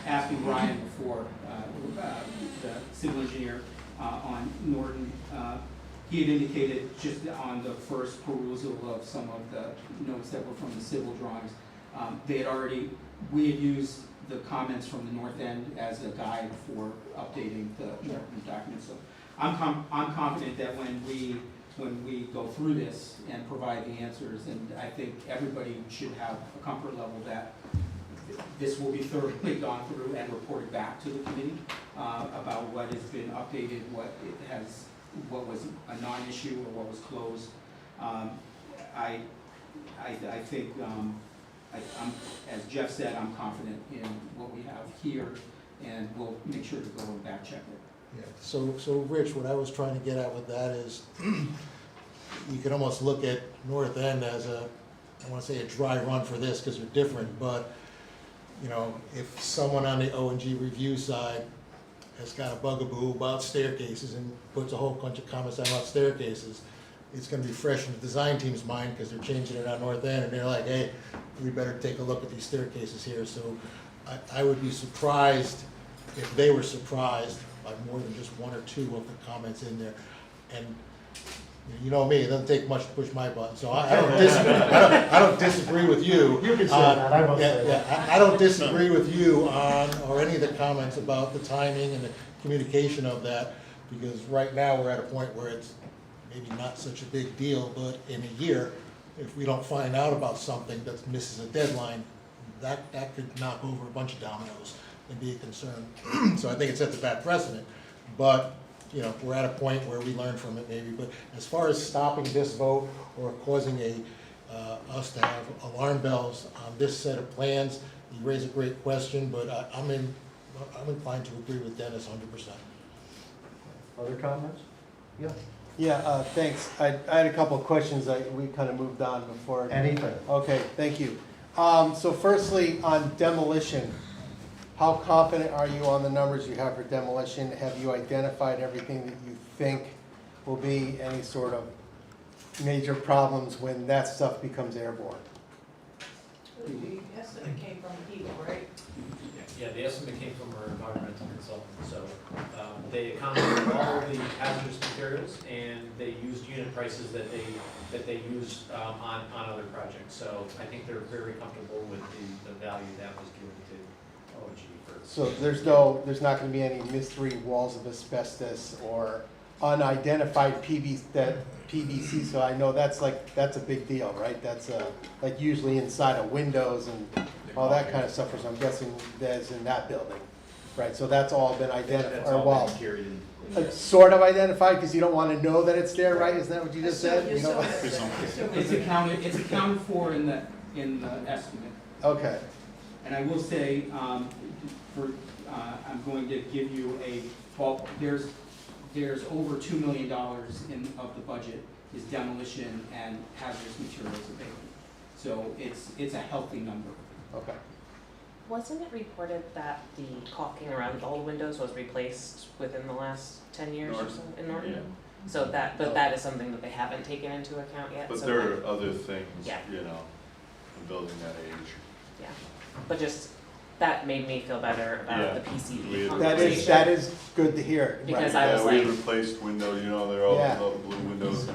asking Ryan before, the civil engineer on Norton. He had indicated just on the first perusal of some of the notes that were from the civil drawings, we had used the comments from the north end as a guide for updating the Norton document. So I'm confident that when we go through this and provide the answers, and I think everybody should have a comfort level that this will be thoroughly gone through and reported back to the committee about what has been updated, what was a non-issue or what was closed. I think, as Jeff said, I'm confident in what we have here, and we'll make sure to go and back check it. Yeah, so Rich, what I was trying to get at with that is, you could almost look at North End as I wanna say a dry run for this, because they're different, but, if someone on the O&G review side has got a bugaboo about staircases and puts a whole bunch of comments down about staircases, it's gonna be fresh in the design team's mind, because they're changing it on North End, and they're like, hey, we better take a look at these staircases here, so I would be surprised if they were surprised by more than just one or two of the comments in there. And you know me, it doesn't take much to push my button, so I don't disagree with you. You can say that, I won't say that. Yeah, I don't disagree with you on, or any of the comments about the timing and the communication of that, because right now we're at a point where it's maybe not such a big deal, but in a year, if we don't find out about something that misses a deadline, that could knock over a bunch of dominoes and be a concern. So I think it sets a bad precedent, but, we're at a point where we learn from it maybe. But as far as stopping this vote or causing us to have alarm bells on this set of plans, you raise a great question, but I'm inclined to agree with Dennis 100%. Other comments? Yeah. Yeah, thanks. I had a couple of questions. We kind of moved on before. Anything. Okay, thank you. So firstly, on demolition, how confident are you on the numbers you have for demolition? Have you identified everything that you think will be any sort of major problems when that stuff becomes airborne? The estimate came from Eagle, right? Yeah, the estimate came from our environmental consultant, so they accounted for all of the hazardous materials, and they used unit prices that they used on other projects. So I think they're very comfortable with the value that was given to OG for. So there's not going to be any mystery walls of asbestos or unidentified PVC. So I know that's a big deal, right? That's like usually inside of windows and all that kind of stuff. So I'm guessing that's in that building, right? So that's all been identified. That's all been carried in sort of identified, because you don't want to know that it's there, right? Isn't that what you just said? You don't- It's accounted for in the estimate. Okay, And I will say, I'm going to give you well, there's over $2 million of the budget is demolition and hazardous materials abatement. So it's a healthy number. okay. Wasn't it reported that the caulking around all the windows was replaced within the last 10 years or so in Norton? Yeah. So that is something that they haven't taken into account yet. But so there that- are other things, Yeah. you know, in building that age. Yeah, but just, that made me feel better Yeah. about the We PCB had- conversation. That is good to hear. Right. Because I was Yeah, we like- replaced windows, you know, they're all Yeah. the blue windows.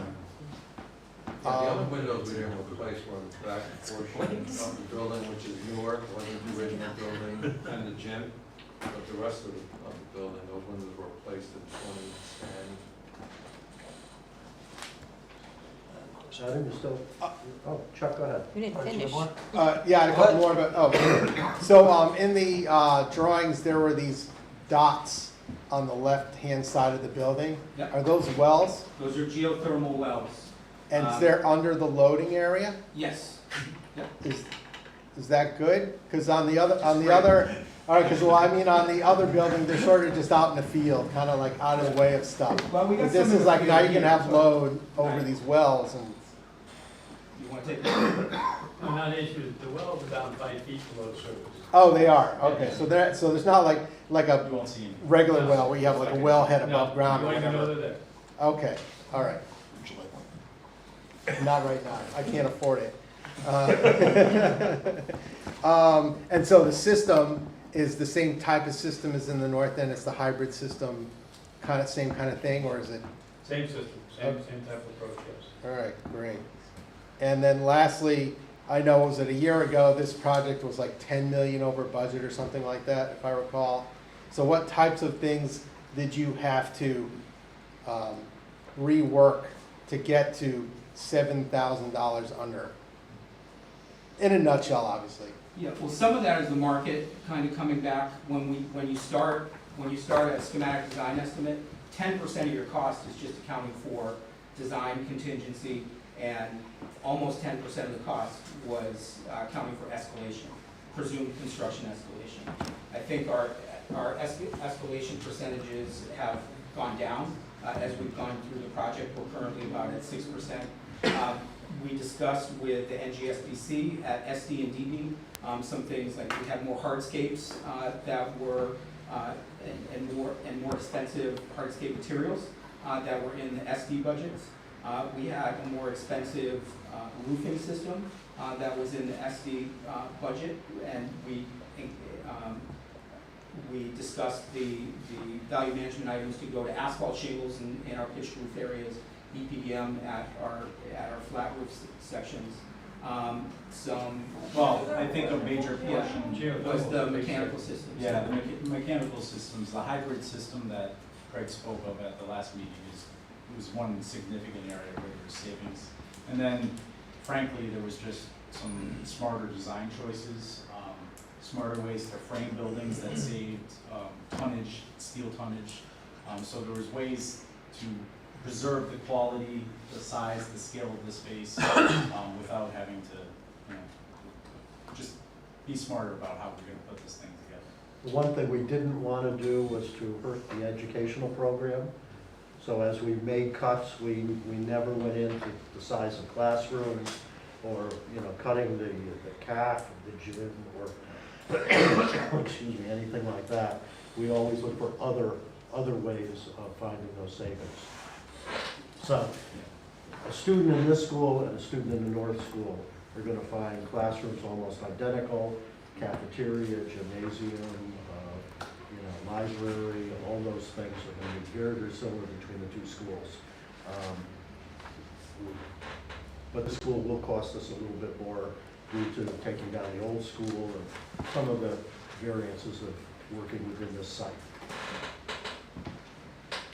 The other windows we didn't replace were the back portion of the building, which is newer, the one in the original building and the gym. But the rest of the building, those windows were replaced in 2010. I think we're still, oh, Chuck, go ahead. You didn't Aren't you finish. more? Yeah, and a couple more, but, so, in the, drawings, there were these dots on the left-hand side of the building. Yep. Are those wells? Those are geothermal wells. And they're under the loading area? Yes. Yep. Is that good? Because on the other, all right, because, well, I mean, on the other building, they're sort of just out in the field, kind of like out of the way of stuff. Well, we got But this some in is the like, now field you can here, have so- load over Right. these wells and, You want to take? I'm not issued, the wells are down 5 feet below surface. oh, they are, okay, so there's not like a You won't see any. regular well where you have like a wellhead above ground or You don't even know whatever. they're there. Okay, all right. Not right now, I can't afford it. And so the system is the same type of system as in the north end, it's the hybrid system, same kind of thing, or is it? Same system, same type of approach, yes. All right, great. And then lastly, I know, was it a year ago, this project was like 10 million over budget or something like that, if I recall. So what types of things did you have to rework to get to $7,000 under? In a nutshell, obviously. Yeah, well, some of that is the market kind of coming back. When you start a schematic design estimate, 10% of your cost is just accounting for design contingency, and almost 10% of the cost was accounting for escalation, presumed construction escalation. I think our escalation percentages have gone down as we've gone through the project. We're currently about at 6%. We discussed with the NGSBC at SD and DB some things like we had more hardscapes that were and more expensive hardscape materials that were in the SD budgets. We had a more expensive roofing system that was in the SD budget, and we discussed the value management items to go to asphalt shingles in our pitched roof areas, EPDM at our flat roof sections. Well, I think a major portion Was the mechanical systems. Yeah, the mechanical systems, the hybrid system that Craig spoke of at the last meeting was one significant area where there was savings. And then frankly, there was just some smarter design choices, smarter ways to frame buildings that saved tonnage, steel tonnage. So there was ways to preserve the quality, the size, the scale of the space without having to, just be smarter about how we're gonna put this thing together. The one thing we didn't want to do was to hurt the educational program. So as we made cuts, we never went into the size of classrooms or, cutting the CAF, the gym, or, excuse me, anything like that. We always look for other ways of finding those savings. So a student in this school and a student in the North School are going to find classrooms almost identical, cafeteria, gymnasium, library, all those things are going to be very, very similar between the two schools. But the school will cost us a little bit more due to taking down the old school and some of the variances of working within this site.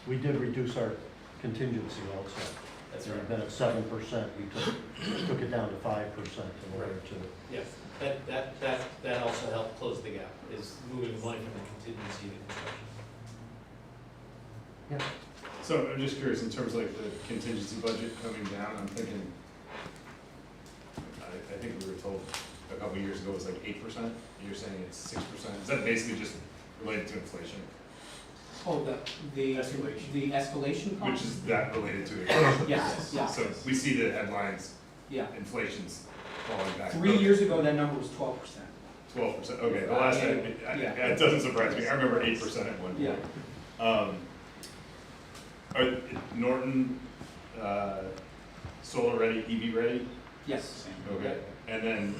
We did reduce our contingency also. That's We've right. been at 7%, we took it down to 5% in order to. Yes, that also helped close the gap, is moving money from the contingency to construction. So I'm just curious, in terms of like the contingency budget coming down, I'm thinking, I think we were told a couple of years ago it was like 8%, you're saying it's 6%, is that basically just related to inflation? Oh, the Escalation. The escalation cost? Which is that related to inflation? Yes, yes. So we see the headlines, Yeah. inflation's falling back. 3 years ago, that number was 12%. 12%, okay, the last time, Yeah. it doesn't surprise me, I remember 8% at one point. Yeah. Are Norton, solar ready, EV ready? Yes. Okay, and then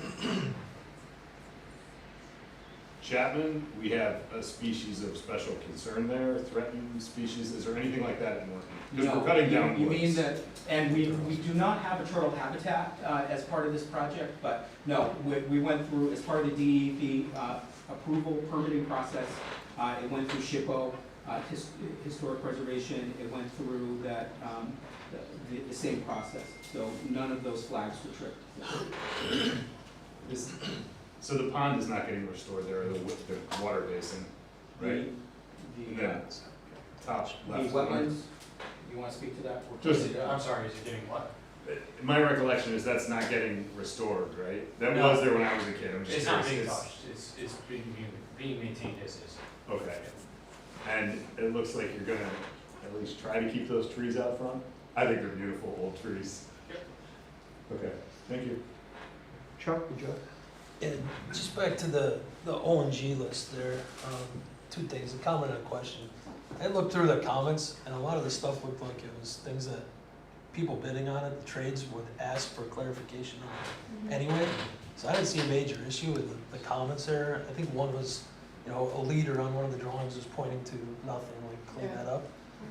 Chapman, we have a species of special concern there, threatened species, is there anything like that in Norton? Because No, we're cutting down you woods. mean that, and we do not have a turtle habitat as part of this project, but no, we went through, as part of the DEP approval permitting process, it went through SHPO, historic preservation, it went through that, the same process. So none of those flags were tripped. So the pond is not getting restored there, the water basin, right? And then top The left. wetlands, you want to speak to that? Just- I'm sorry, is it getting what? My recollection is that's not getting restored, right? That No. was there when I was a kid, I'm just It's not curious. being touched, it's being maintained as is. Okay. And it looks like you're gonna at least try to keep those trees out front? I think they're beautiful old trees. Okay, thank you. Chuck, would you? And just back to the O&G list there, two things, a comment and a question. I looked through the comments, and a lot of the stuff looked like it was things that people bidding on it, the trades would ask for clarification on anyway. So I didn't see a major issue with the comments there. I think one was, a leader on one of the drawings was pointing to nothing, like clean that up.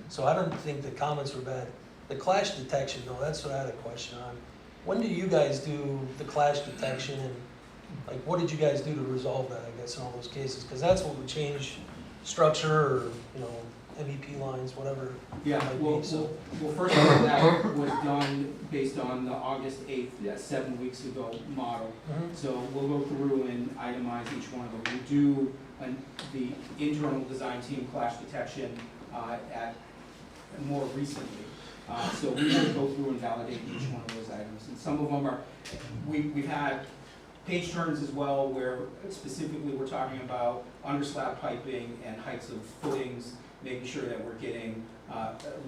So I don't think the comments were bad. The clash detection, though, that's what I had a question on. When do you guys do the clash detection, and like, what did you guys do to resolve that, I guess, in all those cases? Because that's what would change structure or, MEP lines, whatever it Yeah, might be, well, so. well, first of all, that was done based on the August 8th, 7 weeks ago model. Mhm. So we'll go through and itemize each one of them. We do the internal design team clash detection at more recently. So we will go through and validate each one of those items. And some of them are, we've had page turns as well, where specifically we're talking about underslab piping and heights of footings, making sure that we're getting,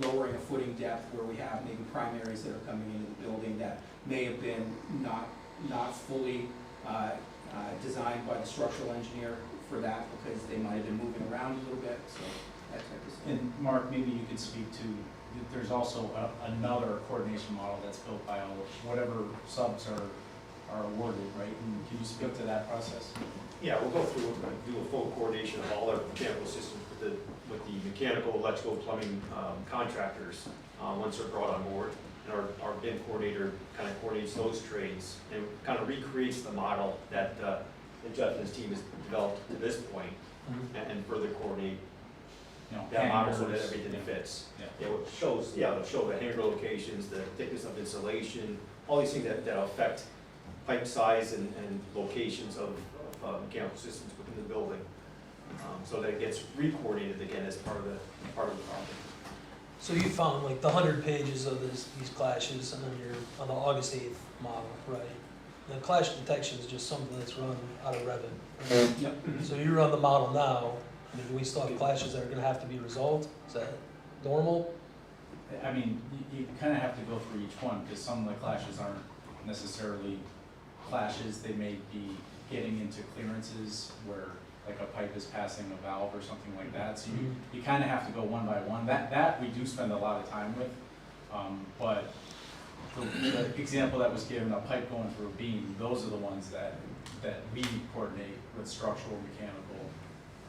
lowering a footing depth where we have maybe primaries that are coming into the building that may have been not fully designed by the structural engineer for that, because they might have been moving around a little bit, so that type of stuff. And Mark, maybe you could speak to, there's also another coordination model that's built by whatever subs are awarded, right? And can you speak to that process? Yeah, we'll go through and do a full coordination of all our mechanical systems with the mechanical, electrical, plumbing contractors, once they're brought on board. And our BIM coordinator kind of coordinates those trades and kind of recreates the model that Jeff and his team has developed to this point, and further coordinate that model so that everything fits. Yeah. It shows, it'll show the hanger locations, the thickness of insulation, all these things that affect pipe size and locations of mechanical systems within the building, so that it gets re-coordinated again as part of the project. So you found like the 100 pages of these clashes, and then you're on the August 8th model, right? The clash detection is just something that's run out of Revit. Right? Yep. So you run the model now, I mean, do we still have clashes that are gonna have to be resolved? Is that normal? I mean, you kind of have to go through each one, because some of the clashes aren't necessarily clashes. They may be getting into clearances where like a pipe is passing a valve or something like that. So you kind of have to go one by one. That we do spend a lot of time with. But the example that was given, a pipe going through a beam, those are the ones that we coordinate with structural, mechanical,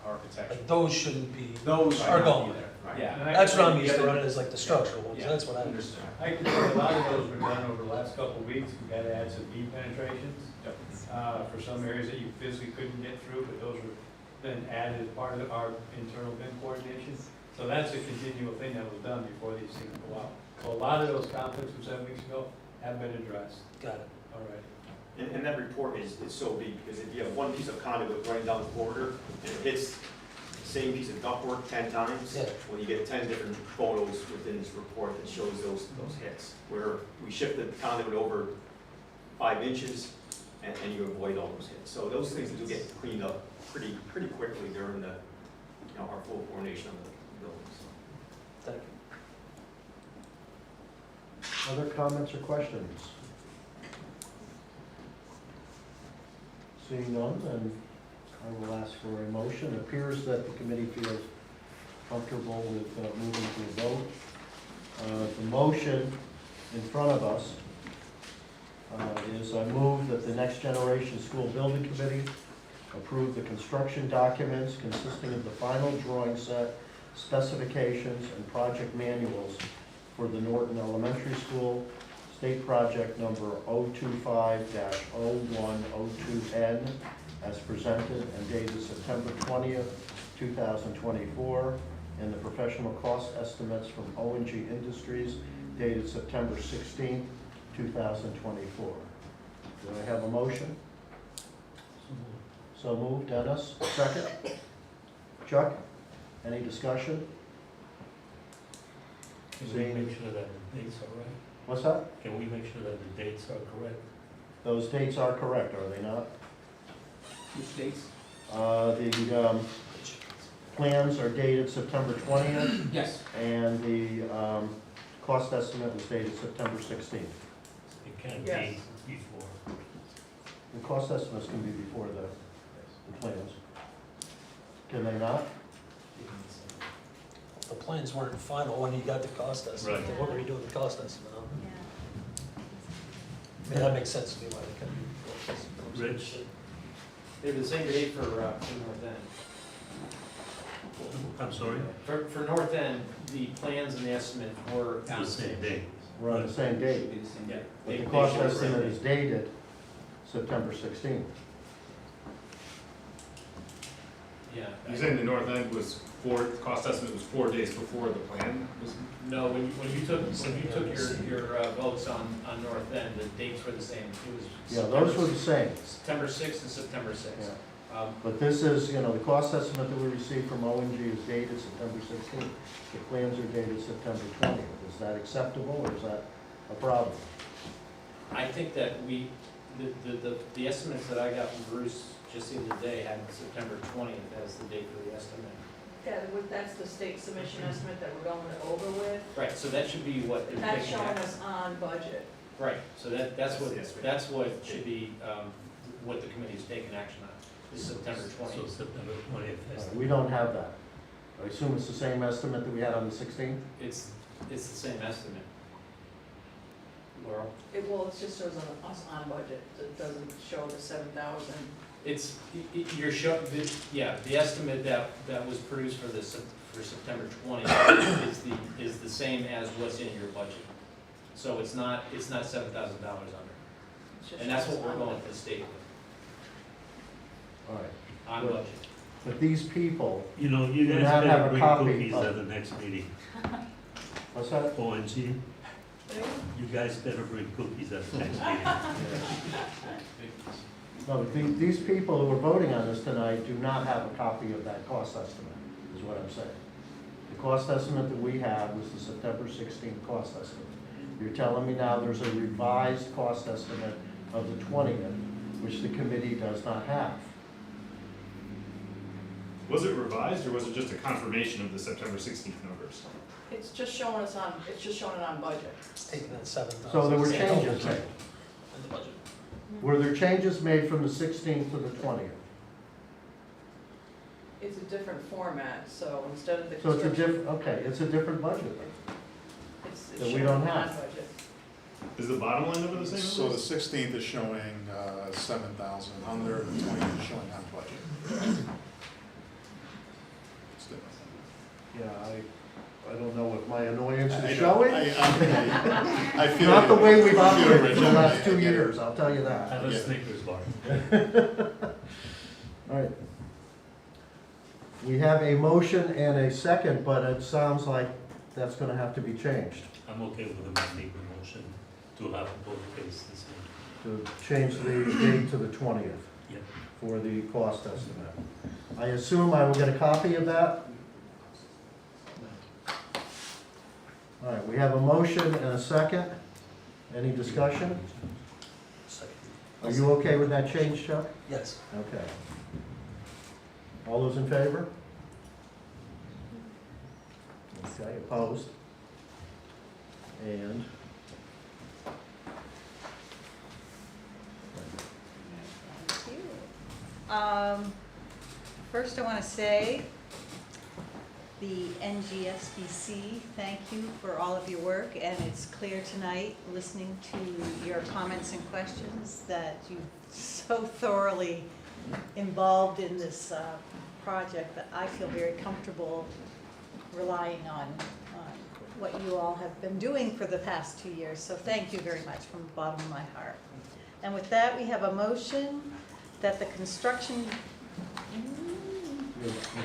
architectural. Like those shouldn't be, Those are should not going be there. there. Yeah. That's what I'm used to running, is like the structural ones, Yeah. that's what I understand. I can tell you a lot of those were done over the last couple of weeks. We've had to add some beam penetrations for some areas that you physically couldn't get through, but those were then added as part of our internal BIM coordination. So that's a continual thing that was done before these things go out. So a lot of those conflicts from 7 weeks ago have been addressed. Got it. All right. And that report is so big, because if you have one piece of conduit running down the corridor, and it hits same piece of ductwork 10 times. Yeah. Well, you get 10 different photos within this report that shows those hits, where we shifted the conduit over 5 inches, and you avoid all those hits. So those things do get cleaned up pretty quickly during the, our full coordination of the buildings. Thank you. Other comments or questions? Seeing none, then I will ask for a motion. It appears that the committee feels comfortable with moving to a vote. The motion in front of us is I move that the Next Generation School Building Committee approve the construction documents consisting of the final drawing set, specifications, and project manuals for the Norton Elementary School, State Project number 025-0102N, as presented and dated September 20th, 2024, and the professional cost estimates from O&G Industries dated September 16th, 2024. Do I have a motion? So moved. Dennis, second? Chuck, any discussion? Can we make sure that the dates are right? What's that? Can we make sure that the dates are correct? Those dates are correct, are they not? Which dates? The plans are dated September 20th, Yes. and the cost estimate was dated September 16th. It can't Yes. be before. The cost estimates can be before the plans. Can they not? The plans weren't final when you got the cost estimate. Right. What were you doing with the cost estimate on? I mean, that makes sense to me why they couldn't be. Rich? They have the same date for North End. I'm sorry? For North End, the plans and the estimate were It's the same day. We're on the same date, Yeah. but the cost estimate is dated September 16th. Yeah. You're saying the north end was cost estimate was 4 days before the plan was? No, when you took your votes on North End, the dates were the same. It was. Yeah, those were the same. September 6th and September 6th. Yeah. But this is, the cost estimate that we received from O&G is dated September 16th. The plans are dated September 20th. Is that acceptable, or is that a problem? I think that the estimates that I got from Bruce just the other day had September 20th as the date for the estimate. Yeah, that's the state submission estimate that we're going over with. Right, so that should be what they're That's taking showing action. us on budget. Right, so that's what should be, what the committee is taking action on, is September So 20th. September 20th. We don't have that. I assume it's the same estimate that we had on the 16th? It's the same estimate. Laurel? Well, it just shows us on budget. It doesn't show the 7,000. It's, you're the estimate that was produced for for September 20th is the same as what's in your budget. So it's not $7,000 under. It's just And that's what shows we're on going budget. to the state with, All right. on Good. budget. But these people, You Do guys not have better a bring copy cookies of- at the next meeting. what's that? ONG, you guys better bring cookies at the next meeting. No, but these people who are voting on this tonight do not have a copy of that cost estimate, is what I'm saying. The cost estimate that we have was the September 16th cost estimate. You're telling me now there's a revised cost estimate of the 20th, which the committee does not have. Was it revised or was it just a confirmation of the September 16th numbers? It's just showing us on, it's just showing it on budget. It's taking that 7,000. So there were changes made. In the budget. Were there changes made from the 16th to the 20th? It's a different format, so instead of the So it's a construction. okay, it's a different budget It's that we showing don't on have. budget. Is the bottom line number the same? So the 16th is showing 7,000 under, the 20th is showing on budget. It's different. Yeah, I don't know what my annoyance I is know. showing. I feel Not the you. way we've I feel operated it. for the last I 2 get it. years, I'll tell you that. Have a Yeah. Snickers bar. All right. We have a motion and a second, but it sounds like that's gonna have to be changed. I'm okay with amending the motion to have both days the same. To change the date to the 20th Yeah. for the cost estimate. I assume I will get a copy of that? All right, we have a motion and a second. Any discussion? Are you okay with that change, Chuck? Yes. Okay. All those in favor? Okay, opposed? And? Thank you. First I want to say, the NGSBC, thank you for all of your work, and it's clear tonight, listening to your comments and questions, that you're so thoroughly involved in this project that I feel very comfortable relying on what you all have been doing for the past 2 years. So thank you very much from the bottom of my heart. And with that, we have a motion that the construction,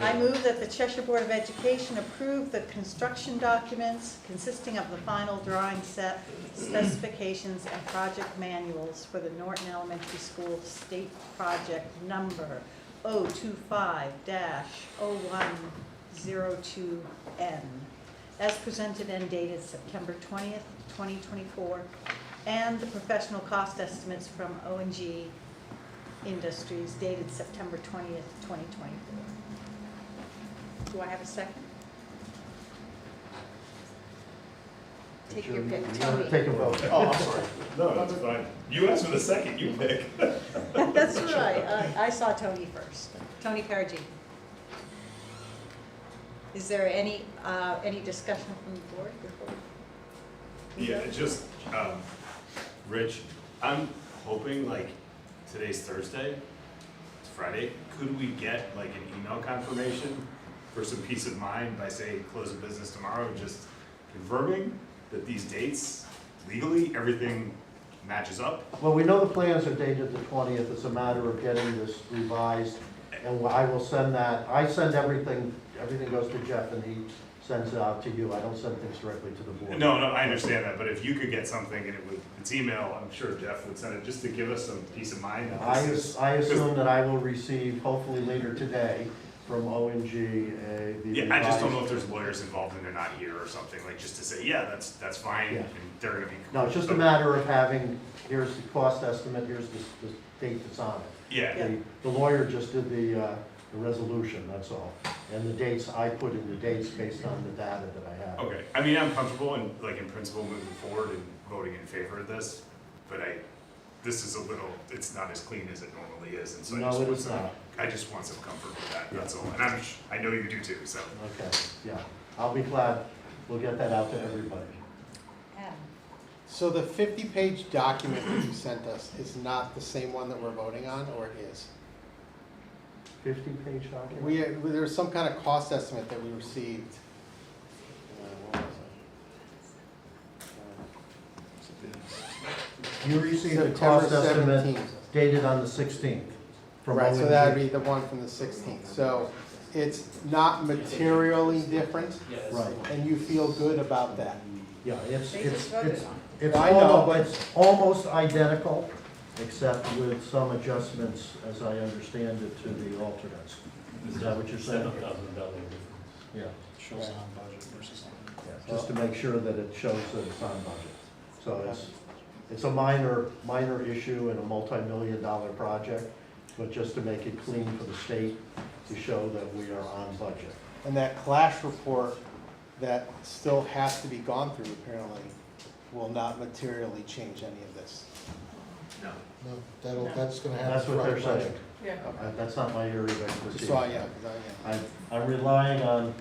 I move that the Cheshire Board of Education approve the construction documents consisting of the final drawing set, specifications, and project manuals for the Norton Elementary School State Project number 025-0102N, as presented and dated September 20th, 2024, and the professional cost estimates from O&G Industries dated September 20th, 2024. Do I have a second? Take your pick, You Tony. want to take a vote? Oh, I'm sorry. No, that's fine. You asked for the second, you pick. That's right, I saw Tony first. Tony Perigin. Is there any discussion from the board before? Yeah, just, Rich, I'm hoping, like, today's Thursday, it's Friday, could we get like an email confirmation for some peace of mind by, say, close of business tomorrow, just confirming that these dates, legally, everything matches up? Well, we know the plans are dated the 20th. It's a matter of getting this revised. And I will send that, I send everything goes to Jeff and he sends it out to you. I don't send things directly to the board. No, I understand that, but if you could get something and it's email, I'm sure Jeff would send it, just to give us some peace of mind. That I this is- assume that I will receive, hopefully later today, from O&G, the Yeah, I just don't know revised- if there's lawyers involved and they're not here or something, like, just to say, yeah, that's fine, Yeah. and they're gonna be. No, it's just a matter of having, here's the cost estimate, here's the date that's on it. Yeah. The lawyer just did the resolution, that's all. And the dates, I put in the dates based on the data that I have. Okay, I mean, I'm comfortable in, like, in principle moving forward and voting in favor of this, but this is a little, it's not as clean as it normally is, and so No, it is not. I just want some comfort with that, that's all, and I know you do too, so. Okay, yeah, I'll be glad, we'll get that out to everybody. Adam? So the 50-page document that you sent us is not the same one that we're voting on, or it is? 50-page document? There was some kind of cost estimate that we received. What was You received a September cost estimate 17th. dated on the 16th. from Right, so O&G. that'd be the one from the 16th. So it's not materially different, Right, and you feel good about that? yeah, They just voted on I know. it's almost identical, except with some adjustments, as I understand it, to the alternates. Is that what you're saying? $7,000 difference. Yeah, Shows on budget versus on. yeah, just to make sure that it shows that it's on budget. So it's a minor issue in a multi-million-dollar project, but just to make it clean for the state, to show that we are on budget. And that clash report that still has to be gone through apparently will not materially change any of this. No. No, that's gonna happen. That's what they're throughout the saying. Yeah. That's not my area of expertise. So, yeah, 'cause I'm relying on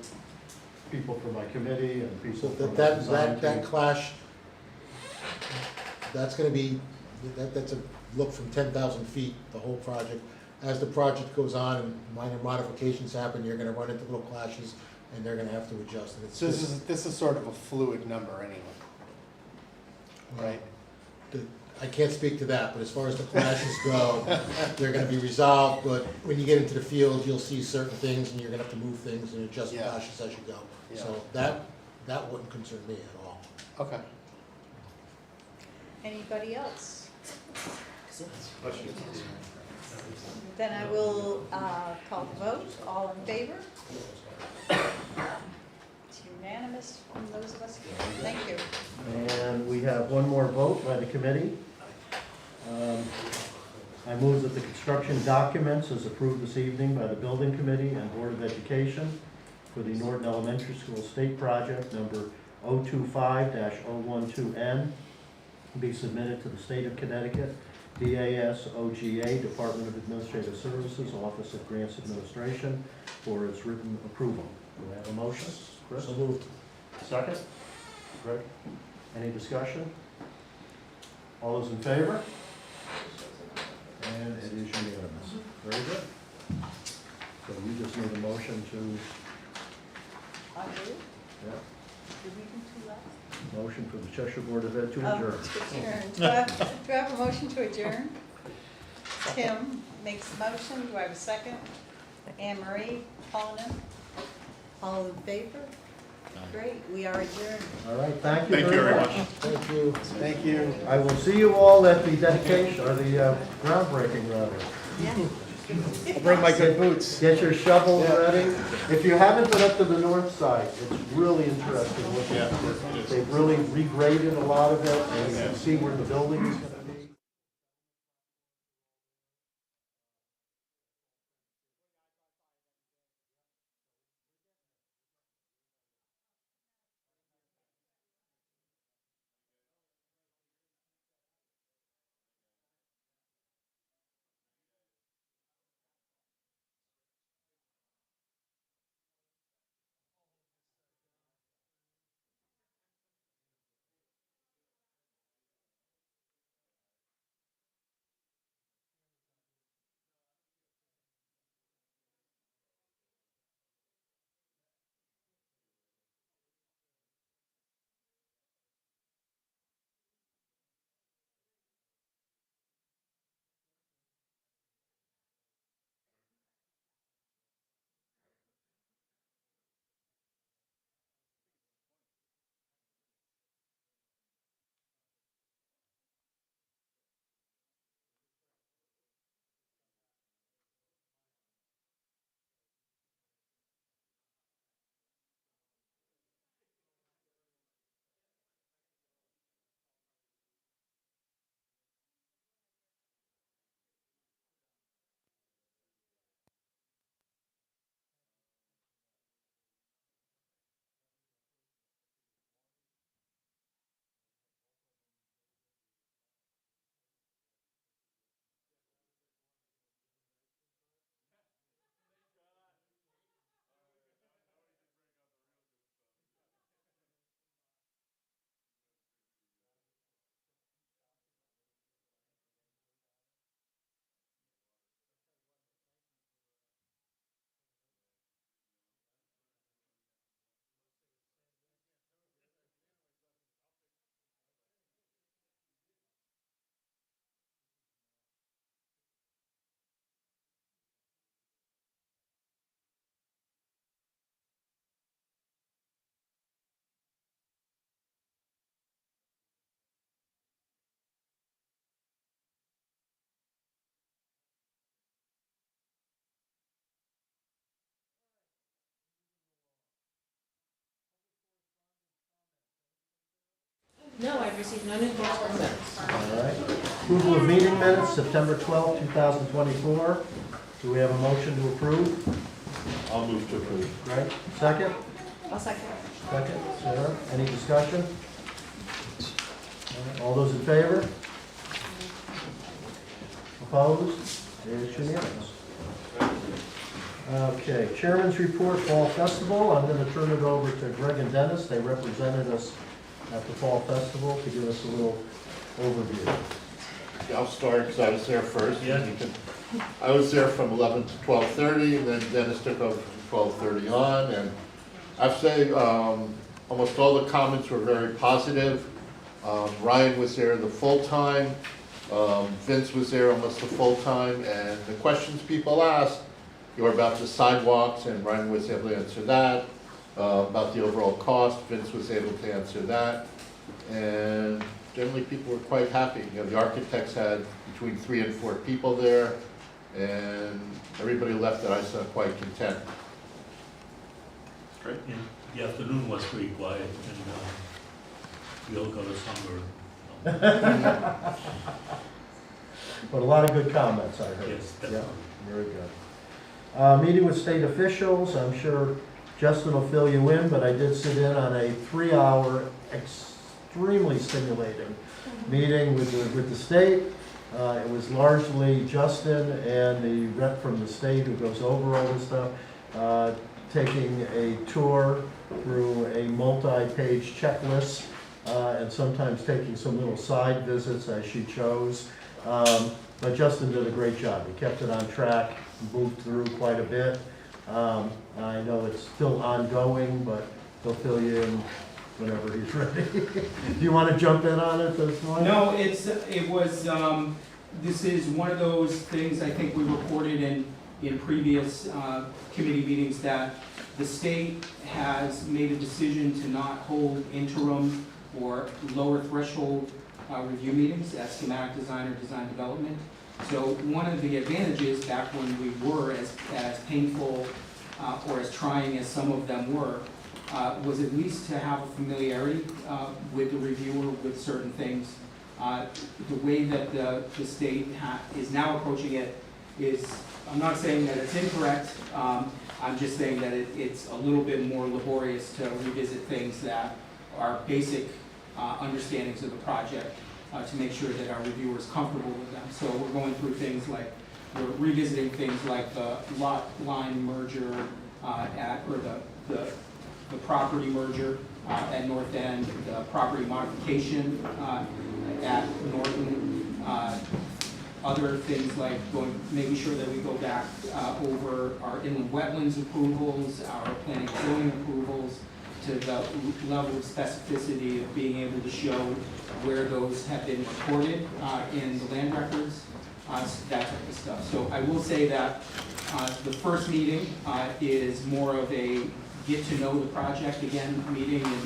people from my committee and So people from my that design team. clash, that's gonna be, that's a look from 10,000 feet, the whole project. As the project goes on and minor modifications happen, you're gonna run into little clashes and they're gonna have to adjust. And it's So just, this is sort of a fluid number anyway, right? I can't speak to that, but as far as the clashes go, they're gonna be resolved, but when you get into the field, you'll see certain things and you're gonna have to move things and adjust Yeah. clashes as you go. Yeah. So that wouldn't concern me at all. Okay. Anybody else? Then I will call the vote. All in favor? It's unanimous from those of us here. Thank you. And we have one more vote by the committee. I move that the construction documents as approved this evening by the Building Committee and Board of Education for the Norton Elementary School State Project number 025-012N be submitted to the State of Connecticut DAS OGA, Department of Administrative Services, Office of Grants Administration, for its written approval. Do I have a motion? Chris? So moved. Second? Greg? Any discussion? All those in favor? And it is unanimous. Very good. So you just need a motion to, I do. yeah, Did we do two last? motion for the Cheshire Board of Ed to Oh, adjourn. to adjourn. Do I have a motion to adjourn? Tim makes the motion. Do I have a second? Anne Marie, Paulina? All in favor? Great, we are adjourned. All right, thank you Thank you very very much. much. Thank you. Thank you. I will see you all at the dedication, or the groundbreaking rather. I'll bring my good boots. Get your shovels Yeah. ready. If you haven't been up to the north side, it's really interesting looking. Yeah. They've really regraded a lot of it, and you can see where the building is gonna be. No, I've received no new correspondence. All right. Approval of meeting minutes, September 12th, 2024. Do we have a motion to approve? I'll move to approve. Greg, second? I'll second. Second, Sarah, any discussion? All those in favor? Opposed? It is unanimous. Okay, Chairman's Report, Fall Festival. I'm going to turn it over to Greg and Dennis. They represented us at the Fall Festival to give us a little overview. I'll start because I was there first. Yeah. I was there from 11 to 12:30, and then Dennis took over from 12:30 on, and I've said almost all the comments were very positive. Ryan was there the full time, Vince was there almost the full time, and the questions people asked were about the sidewalks, and Ryan was able to answer that. About the overall cost, Vince was able to answer that. And generally people were quite happy. You know, the architects had between 3 and 4 people there, and everybody left that I saw quite content. Great. Yeah, the afternoon was pretty quiet, and we all got us hunger. But a lot of good comments, I heard. Yes, definitely. Yeah, very good. Meeting with state officials, I'm sure Justin will fill you in, but I did sit in on a 3-hour, extremely stimulating meeting with the state. It was largely Justin and the rep from the state who goes over all this stuff, taking a tour through a multi-page checklist, and sometimes taking some little side visits as she chose. But Justin did a great job. He kept it on track, moved through quite a bit. I know it's still ongoing, but he'll fill you in whenever he's ready. Do you want to jump in on it this morning? No, this is one of those things I think we reported in previous committee meetings, that the state has made a decision to not hold interim or lower threshold review meetings at schematic design or design development. So one of the advantages back when we were as painful or as trying as some of them were, was at least to have a familiarity with the reviewer with certain things. The way that the state is now approaching it is, I'm not saying that it's incorrect, I'm just saying that it's a little bit more laborious to revisit things that are basic understandings of the project to make sure that our reviewer is comfortable with them. So we're going through things like, we're revisiting things like the lot line merger or the property merger at North End, the property modification at Norton, other things like making sure that we go back over our inland wetlands approvals, our planning and zoning approvals, to the level of specificity of being able to show where those have been recorded in the land records, that type of stuff. So I will say that the first meeting is more of a get to know the project again meeting, and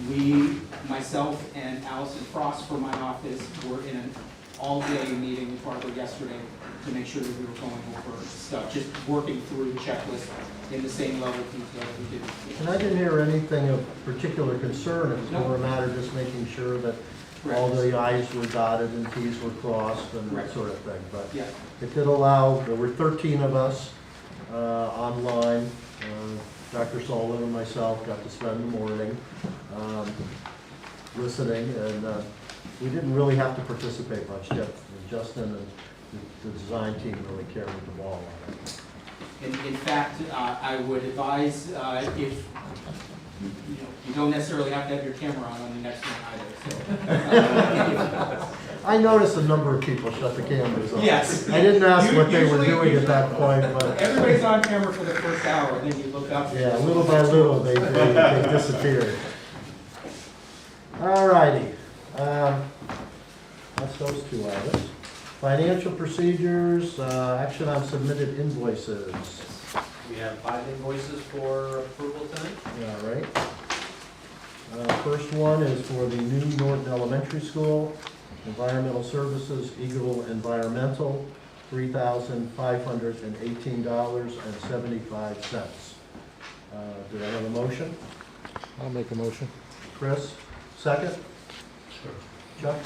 we, myself and Allison Frost from my office, were in an all-day meeting with Barbara yesterday to make sure that we were going over stuff, just working through the checklist in the same level of detail that we did. And I didn't hear anything of particular concern. It was more a matter of just making sure that all the i's were dotted and t's were crossed and that sort of thing. But Yeah. it did allow, there were 13 of us online. Dr. Sullivan and myself got to spend the morning listening, and we didn't really have to participate much. Justin and the design team really carried the ball on it. In fact, I would advise if you don't necessarily have to have your camera on the next one either. So, I noticed a number of people shut the cameras off. Yes. I didn't ask what they were Usually- doing at that point, but. Everybody's on camera for the first hour, and then you look up. Yeah, little by little, they disappeared. All righty. That's those 2 items. Financial procedures, action on submitted invoices. We have 5 invoices for approval tonight. All right. First one is for the new Norton Elementary School, Environmental Services, Eagle Environmental, $3,518.75. Do I have a motion? I'll make a motion. Chris, second? Sure. Chuck?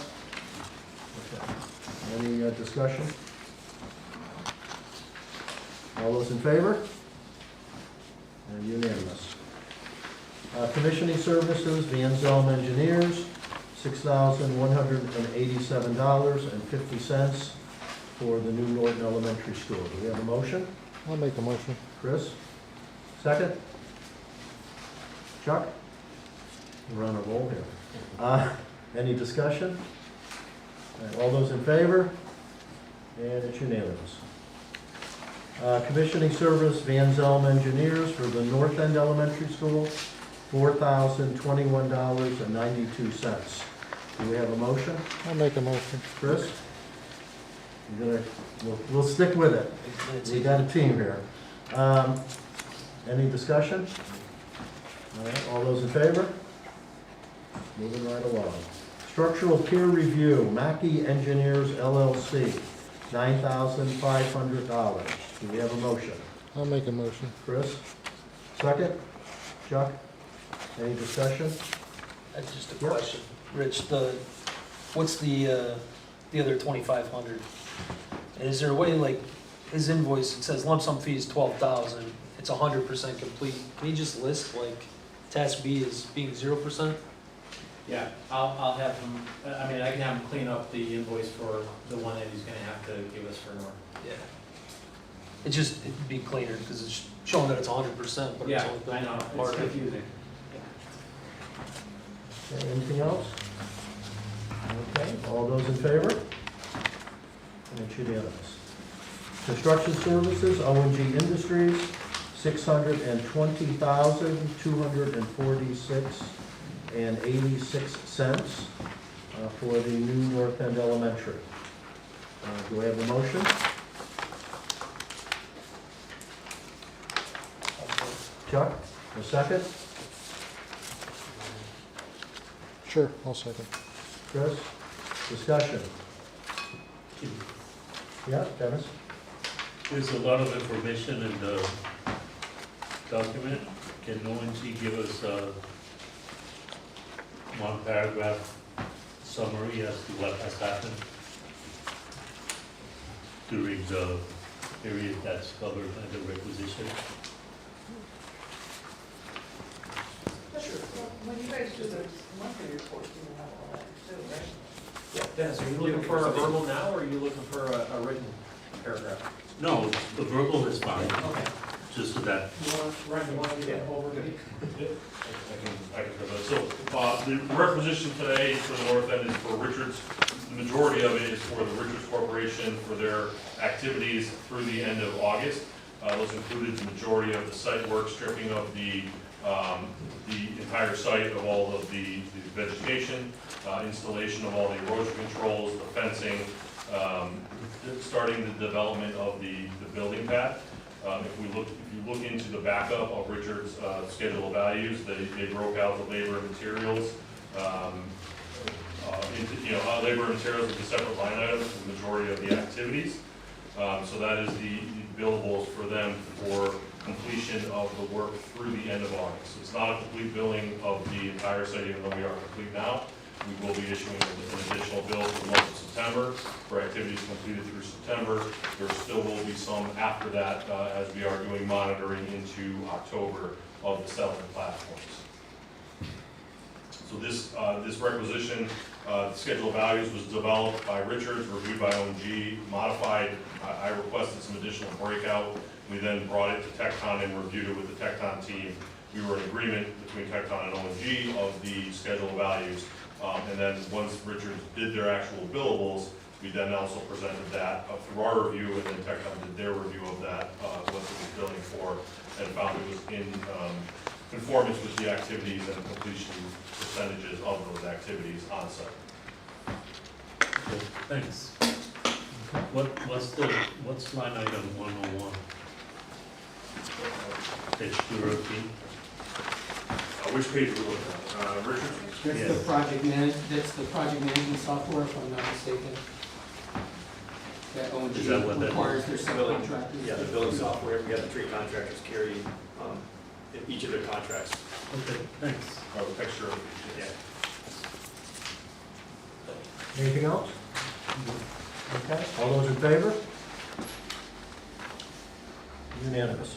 Okay. Any discussion? All those in favor? Unanimous. Commissioning services, Van Zelm Engineers, $6,187.50 for the new Norton Elementary School. Do we have a motion? I'll make a motion. Chris? Second? Chuck? We're on a roll here. Any discussion? All those in favor? And it's unanimous. Commissioning service, Van Zelm Engineers for the North End Elementary School, $4,021.92. Do we have a motion? I'll make a motion. Chris? We'll stick with it. We got a team here. Any discussion? All right, all those in favor? Moving right along. Structural peer review, Mackey Engineers LLC, $9,500. Do we have a motion? I'll make a motion. Chris? Second? Chuck? Any discussion? That's just a Yep. question. Rich, what's the other 2,500? Is there a way, like, his invoice, it says lump sum fee is 12,000, it's 100% complete. Can you just list, like, task B as being 0%? Yeah, I'll have him, I mean, I can have him clean up the invoice for the one that he's gonna have to give us for North. Yeah. It'd be cleaner, because it's showing that it's 100%, but it's Yeah, only I know, part it's of it. confusing. Okay, anything else? Okay, all those in favor? And it's unanimous. Construction services, O&G Industries, $620,246.86 for the new North End Elementary. Do I have a motion? Chuck, a second? Sure, I'll second. Chris, discussion? Yeah, Dennis? There's a lot of information in the document. Can ONG give us a one paragraph summary as to what has happened during the period that's covered by the requisition? Sure. When you guys do the monthly report, you will have all that too, right? Yeah, Dennis, are you looking for a verbal now, or are you looking for a written paragraph? No, the verbal is fine, Okay. just so that. Ryan, you want to get over to me? I can cover that. So, the requisition today for the North End is for Richards. The majority of it is for the Richards Corporation for their activities through the end of August. Those included the majority of the site work, stripping of the entire site of all of the vegetation, installation of all the erosion controls, the fencing, starting the development of the building pad. If you look into the backup of Richards' schedule of values, they broke out the labor and materials, labor and materials is a separate line item for the majority of the activities. So that is the billables for them for completion of the work through the end of August. It's not a complete billing of the entire site, even though we are complete now. We will be issuing an additional bill for the month of September for activities completed through September. There still will be some after that as we are doing monitoring into October of the settlement platforms. So this requisition, the schedule of values was developed by Richards, reviewed by ONG, modified. I requested some additional breakout. We then brought it to Tecton and reviewed it with the Tecton team. We were in agreement between Tecton and ONG of the schedule of values. And then once Richards did their actual billables, we then also presented that through our review, and then Tecton did their review of that, what it was billing for, and found it was in conformance with the activities and completion percentages of those activities on site. Okay, thanks. What's line item 101? Page 213? Which page are we looking at? Richards? That's the project management software, if I'm not mistaken. That ONG Is that what that requires their Billing. subcontractors. Yeah, the billing software, we have the three contractors carry in each of their contracts. Okay, thanks. Picture of, yeah. Anything else? Okay, all those in favor? Unanimous.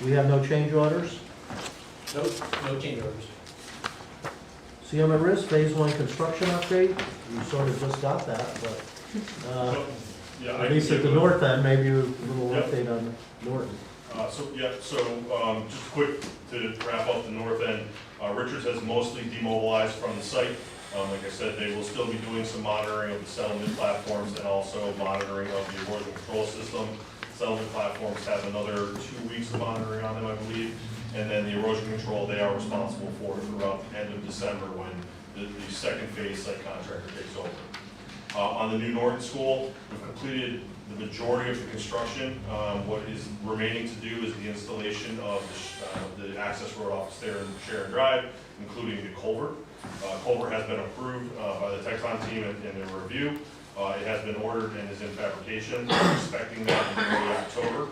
We have no change orders? Nope, no change orders. CM at Risk, Phase 1 construction update. You sort of just got that, but Yeah, at least at the north end, maybe a little Yep. update on Norton. Just quick to wrap up the north end, Richards has mostly demobilized from the site. Like I said, they will still be doing some monitoring of the settlement platforms and also monitoring of the erosion control system. Settlement platforms have another 2 weeks of monitoring on them, I believe. And then the erosion control, they are responsible for throughout the end of December when the second phase site contractor takes over. On the new Norton School, we've completed the majority of the construction. What is remaining to do is the installation of the access road off Sharon Drive, including the culvert. Culvert has been approved by the Texon team in their review. It has been ordered and is in fabrication. We're expecting that in early October.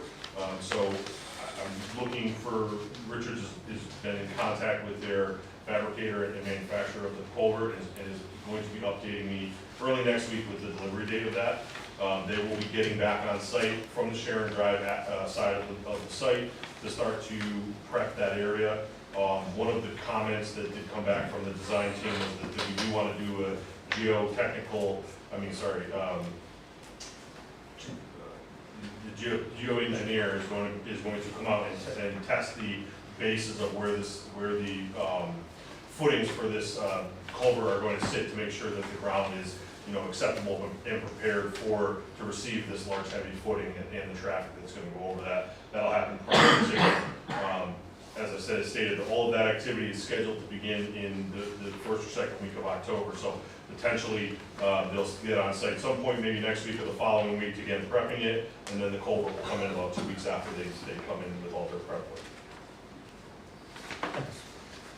So I'm looking for, Richards has been in contact with their fabricator and manufacturer of the culvert and is going to be updating me early next week with the delivery date of that. They will be getting back on site from the Sharon Drive side of the site to start to prep that area. One of the comments that did come back from the design team was that we do want to do a geotechnical, the geoengineer is going to come out and test the bases of where the footings for this culvert are going to sit to make sure that the ground is, acceptable and prepared to receive this large heavy footing and the traffic that's going to go over that. That'll happen prior to, as I said, stated, all of that activity is scheduled to begin in the first or second week of October. So potentially they'll get on site at some point, maybe next week or the following week to begin prepping it, and then the culvert will come in about 2 weeks after they come in with all their prep work.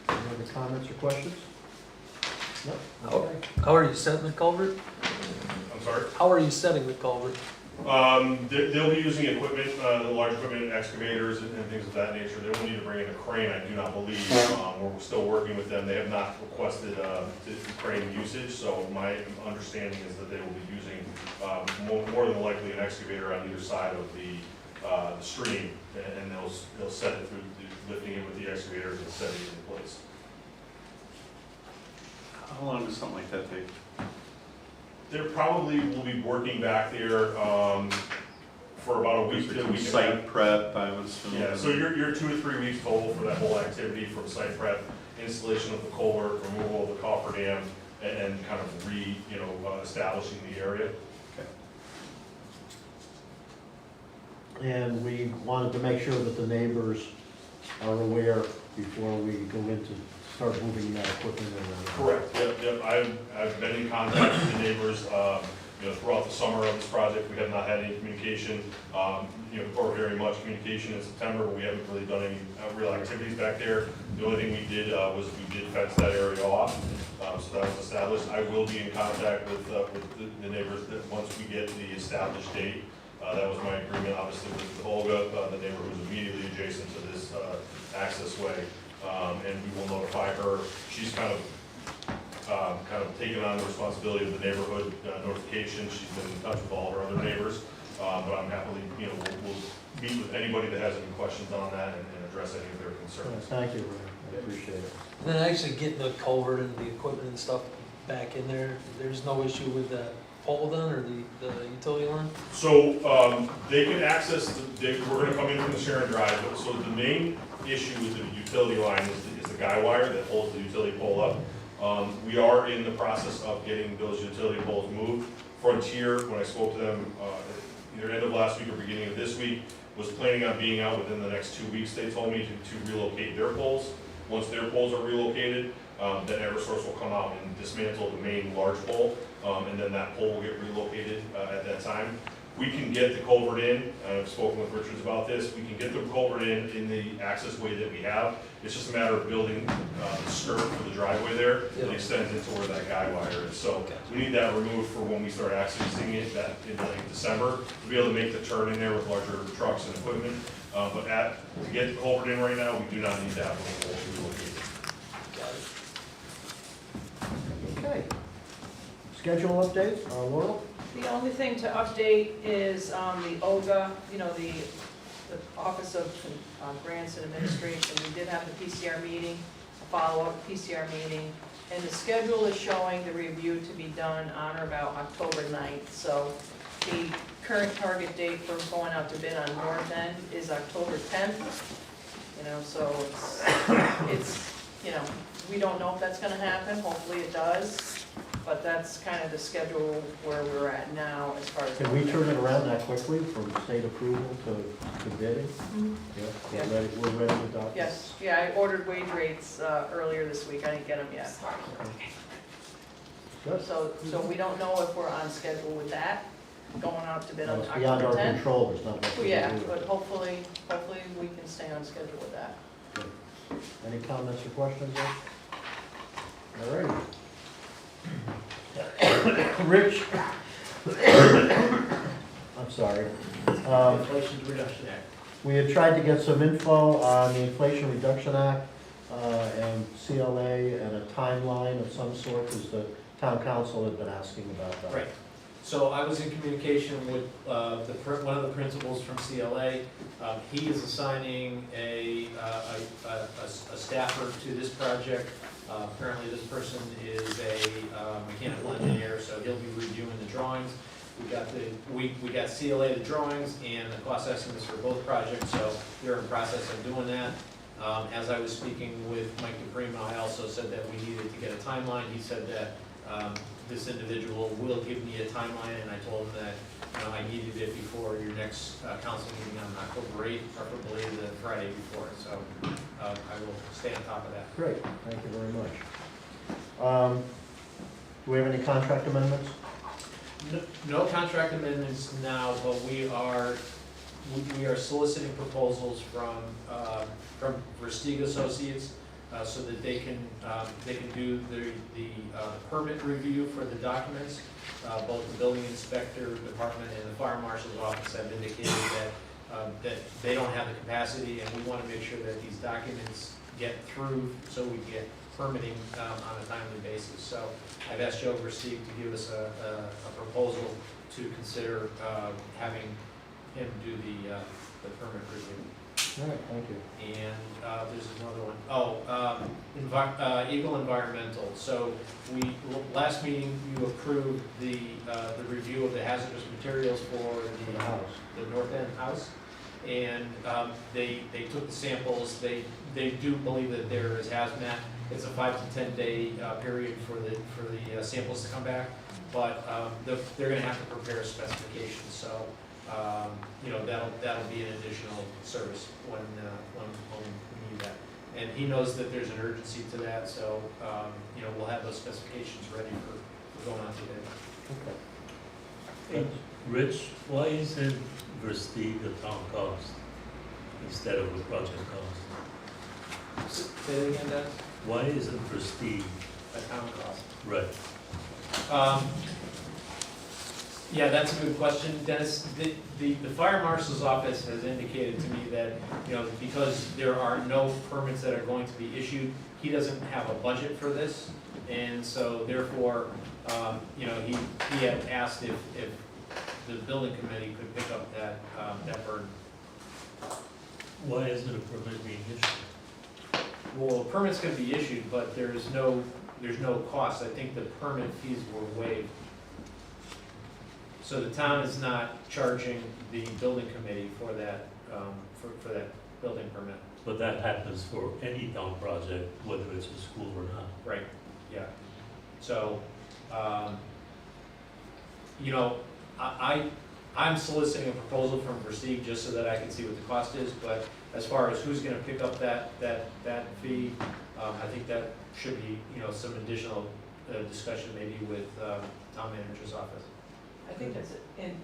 Any other comments or questions? No? Okay. How are you setting the culvert? I'm sorry? How are you setting the culvert? They'll be using equipment, the large equipment, excavators and things of that nature. They won't need to bring in a crane, I do not believe. We're still working with them. They have not requested crane usage, so my understanding is that they will be using more than likely an excavator on either side of the stream, and they'll set it through lifting it with the excavators and setting it in place. How long does something like that take? They probably will be working back there for about a week to a week and a half. Site prep, I would assume. Yeah, so you're 2 to 3 weeks total for that whole activity, from site prep, installation of the culvert, removal of the cofferdam, and kind of establishing the area. And we wanted to make sure that the neighbors are aware before we go into start moving that equipment around. Correct, yep. I've been in contact with the neighbors, throughout the summer of this project. We have not had any communication, or very much communication in September, but we haven't really done any real activities back there. The only thing we did was we did fence that area off, so that was established. I will be in contact with the neighbors that once we get the established date. That was my agreement, obviously, with Olga, the neighbor who's immediately adjacent to this access way. And we will notify her. She's kind of taken on the responsibility of the neighborhood notification. She's been in touch with all her other neighbors, but I'm happily, we'll meet with anybody that has any questions on that and address any of their concerns. Thank you, Ray. I appreciate it. And then actually getting the culvert and the equipment and stuff back in there, there's no issue with that pole then, or the utility line? So they can access, we're going to come in from the Sharon Drive, so the main issue with the utility line is the guy wire that holds the utility pole up. We are in the process of getting those utility poles moved. Frontier, when I spoke to them either end of last week or beginning of this week, was planning on being out within the next 2 weeks, they told me, to relocate their poles. Once their poles are relocated, then Eversource will come out and dismantle the main large pole, and then that pole will get relocated at that time. We can get the culvert in, I've spoken with Richards about this, we can get the culvert in the access way that we have. It's just a matter of building the skirt for the driveway there that extends into where that guy wire is. So we need that removed for when we start accessing it in like December, to be able to make the turn in there with larger trucks and equipment. But to get the culvert in right now, we do not need that pole to relocate. Okay. Schedule update, Laurel? The only thing to update is the OGA, the Office of Grants and Administration. We did have the PCR meeting, a follow-up PCR meeting, and the schedule is showing the review to be done on or about October 9th. So the current target date for going out to bid on North End is October 10th. So it's we don't know if that's going to happen. Hopefully it does. But that's kind of the schedule where we're at now as far as. Can we turn it around that quickly from state approval to bidding? Yeah, we're ready to adopt. Yes, yeah, I ordered wage rates earlier this week. I didn't get them yet. Good. So we don't know if we're on schedule with that, going out to bid on It's beyond October our 10th. control, there's not much we Yeah, can do. but hopefully we can stay on schedule with that. Any comments or questions? All right. Rich? I'm sorry. Inflation Reduction Act. We had tried to get some info on the Inflation Reduction Act and CLA and a timeline of some sort, because the town council had been asking about that. Right. So I was in communication with one of the principals from CLA. He is assigning a staffer to this project. Apparently this person is a mechanical engineer, so he'll be reviewing the drawings. We got CLA the drawings and the cost estimates for both projects, so they're in process of doing that. As I was speaking with Mike DePrima, I also said that we needed to get a timeline. He said that this individual will give me a timeline, and I told him that I needed it before your next council meeting on October 8th, preferably the Friday before. So I will stay on top of that. Great, thank you very much. Do we have any contract amendments? No contract amendments now, but we are soliciting proposals from Versteeg Associates, so that they can do the permit review for the documents. Both the building inspector department and the fire marshal's office have indicated that they don't have the capacity, and we want to make sure that these documents get through so we get permitting on a timely basis. So I've asked Joe Versteeg to give us a proposal to consider having him do the permit review. All right, thank you. And there's another one. Eagle Environmental. So last meeting, you approved the review of the hazardous materials for The house. the North End house. And they took the samples. They do believe that there is hazmat. It's a 5 to 10 day period for the samples to come back. But they're gonna have to prepare specifications. So that'll be an additional service when we need that. And he knows that there's an urgency to that, so, we'll have those specifications ready for going out to bid. Okay. Rich, why isn't Versteeg the town cost instead of the project cost? Say that again, Dennis? Why isn't Versteeg? A town cost. Right. Yeah, that's a good question, Dennis. The fire marshal's office has indicated to me that, because there are no permits that are going to be issued, he doesn't have a budget for this. And so therefore, he had asked if the building committee could pick up that burden. Why isn't a permit being issued? Well, permits can be issued, but there's no cost. I think the permit fees were waived. So the town is not charging the building committee for that, for that building permit. But that happens for any town project, whether it's a school or not. Right, yeah. So, I'm soliciting a proposal from Versteeg just so that I can see what the cost is, but as far as who's gonna pick up that fee, I think that should be, some additional discussion maybe with town manager's office. I think that's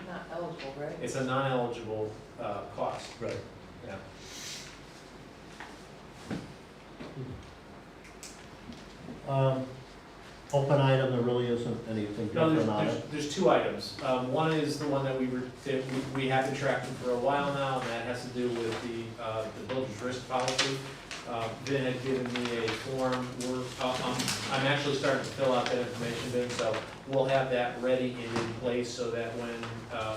not eligible, right? It's a non-eligible cost. Right. Yeah. Open item, there really isn't anything No, different on it. there's two items. One is the one that we have been tracking for a while now, and that has to do with the builder's risk policy. Vin had given me a form. I'm actually starting to fill out that information, Vin, so we'll have that ready and in place so that when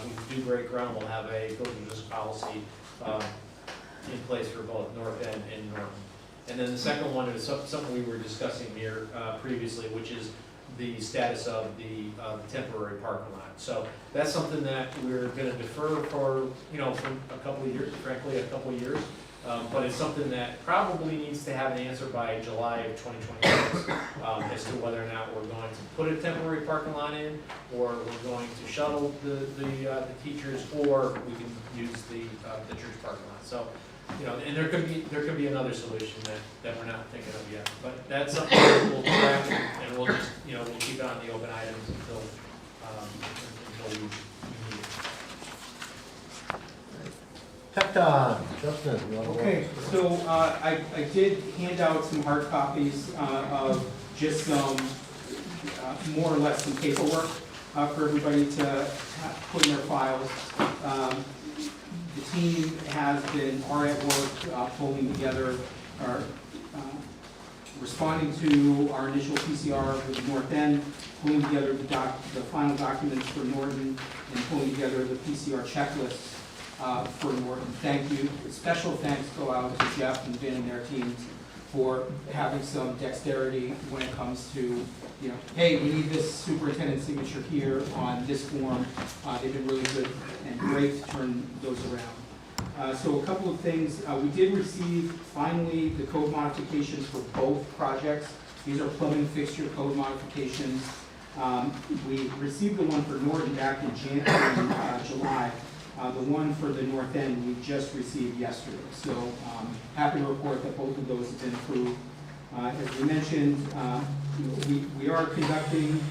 we do break ground, we'll have a builder's risk policy in place for both North End and Norton. And then the second one is something we were discussing here previously, which is the status of the temporary parking lot. So that's something that we're gonna defer for, for a couple of years, frankly, a couple of years. But it's something that probably needs to have an answer by July of 2026 as to whether or not we're going to put a temporary parking lot in, or we're going to shuttle the teachers, or we can use the church parking lot. So, and there could be another solution that we're not thinking of yet. But that's something that we'll track, and we'll just, we'll keep it on the open items until we need it. Tecton, Justin, you want to? Okay, so I did hand out some hard copies of just some, more or less some paperwork for everybody to put in their files. The team has been hard at work pulling together, or responding to our initial PCR with North End, pulling together the final documents for Norton, and pulling together the PCR checklist for Norton. Thank you. Special thanks go out to Jeff and Vin and their teams for having some dexterity when it comes to, hey, we need this superintendent signature here on this form. They've been really good and great to turn those around. So a couple of things. We did receive finally the code modifications for both projects. These are plumbing fixture code modifications. We received the one for Norton back in July. The one for the North End we just received yesterday. So happy to report that both of those have been approved. As we mentioned, we are conducting,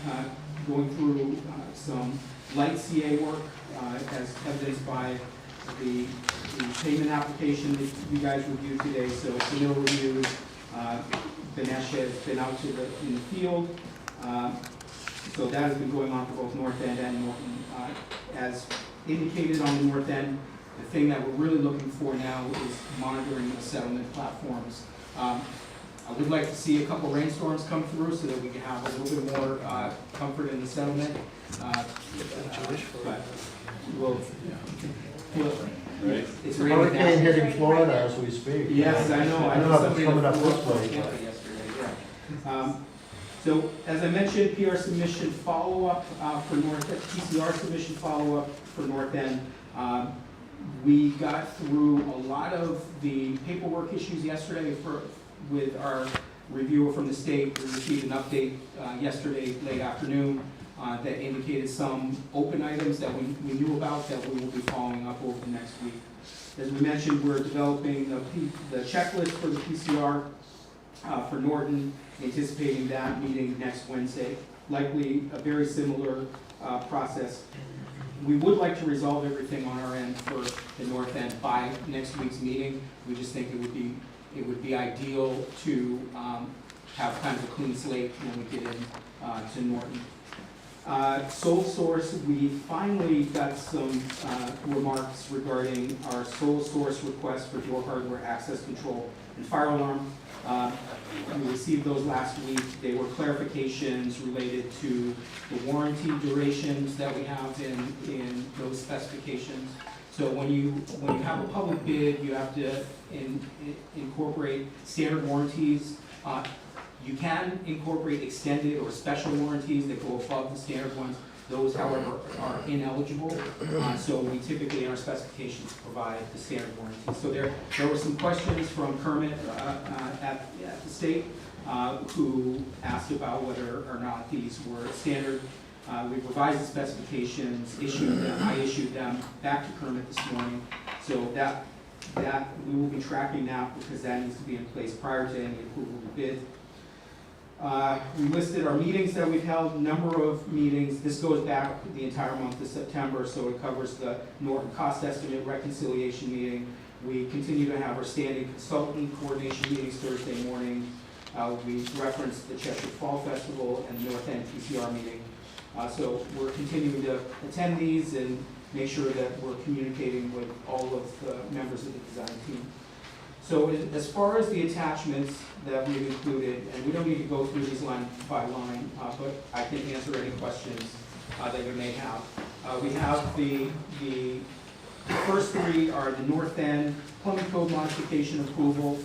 going through some light CA work as evidenced by the payment application that you guys reviewed today. So submittal reviews, Ganesh has been out in the field. So that has been going on for both North End and Norton. As indicated on the North End, the thing that we're really looking for now is monitoring the settlement platforms. I would like to see a couple rainstorms come through so that we can have a little bit more comfort in the settlement. But it's raining now. Hurricane hitting Florida as we speak. Yes, I know. I don't know if it's coming up this way. Yesterday, yeah. So as I mentioned, PR submission follow-up for North, PCR submission follow-up for North End. We got through a lot of the paperwork issues yesterday with our reviewer from the state. We received an update yesterday late afternoon that indicated some open items that we knew about that we will be following up over the next week. As we mentioned, we're developing the checklist for the PCR for Norton, anticipating that meeting next Wednesday. Likely a very similar process. We would like to resolve everything on our end for the North End by next week's meeting. We just think it would be ideal to have kind of a clean slate when we get in to Norton. Sole source, we finally got some remarks regarding our sole source request for door hardware access control and fire alarm. We received those last week. They were clarifications related to the warranty durations that we have in those specifications. So when you have a public bid, you have to incorporate standard warranties. You can incorporate extended or special warranties that go above the standard ones. Those, however, are ineligible. So we typically in our specifications provide the standard warranties. So there were some questions from Kermit at the state who asked about whether or not these were standard. We revised the specifications, I issued them back to Kermit this morning. So that we will be tracking that because that needs to be in place prior to any approval of the bid. We listed our meetings that we've held, number of meetings. This goes back the entire month of September, so it covers the Norton cost estimate reconciliation meeting. We continue to have our standing consultant coordination meetings Thursday morning. We referenced the Cheshire Fall Festival and North End PCR meeting. So we're continuing to attend these and make sure that we're communicating with all of the members of the design team. So as far as the attachments that we've included, and we don't need to go through these line by line, but I can answer any questions that you may have. We have the first three are the North End plumbing code modification approval.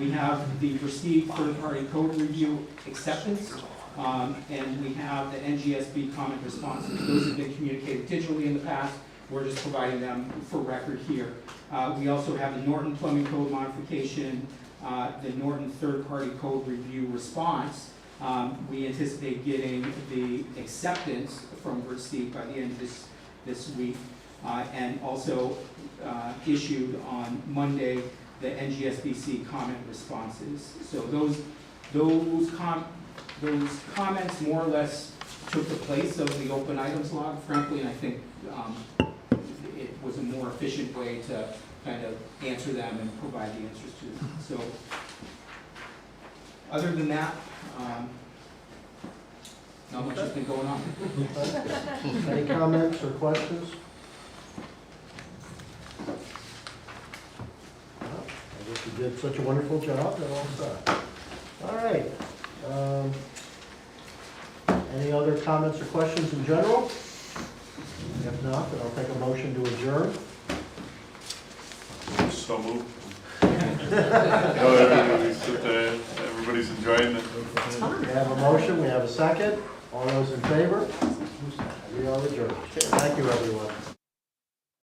We have the received third-party code review acceptance, and we have the NGSB comment responses. Those have been communicated digitally in the past. We're just providing them for record here. We also have the Norton plumbing code modification, the Norton third-party code review response. We anticipate getting the acceptance from Versteeg by the end of this week, and also issued on Monday the NGSBC comment responses. So those comments more or less took the place of the open items log, frankly, and I think it was a more efficient way to kind of answer them and provide the answers to them. So, other than that, not much has been going on. Any comments or questions? No, I guess you did such a wonderful job, they're all set. All right. Any other comments or questions in general? If not, then I'll take a motion to adjourn. So moved. Everybody's enjoying it. We have a motion, we have a second. All those in favor? We are adjourned. Thank you, everyone.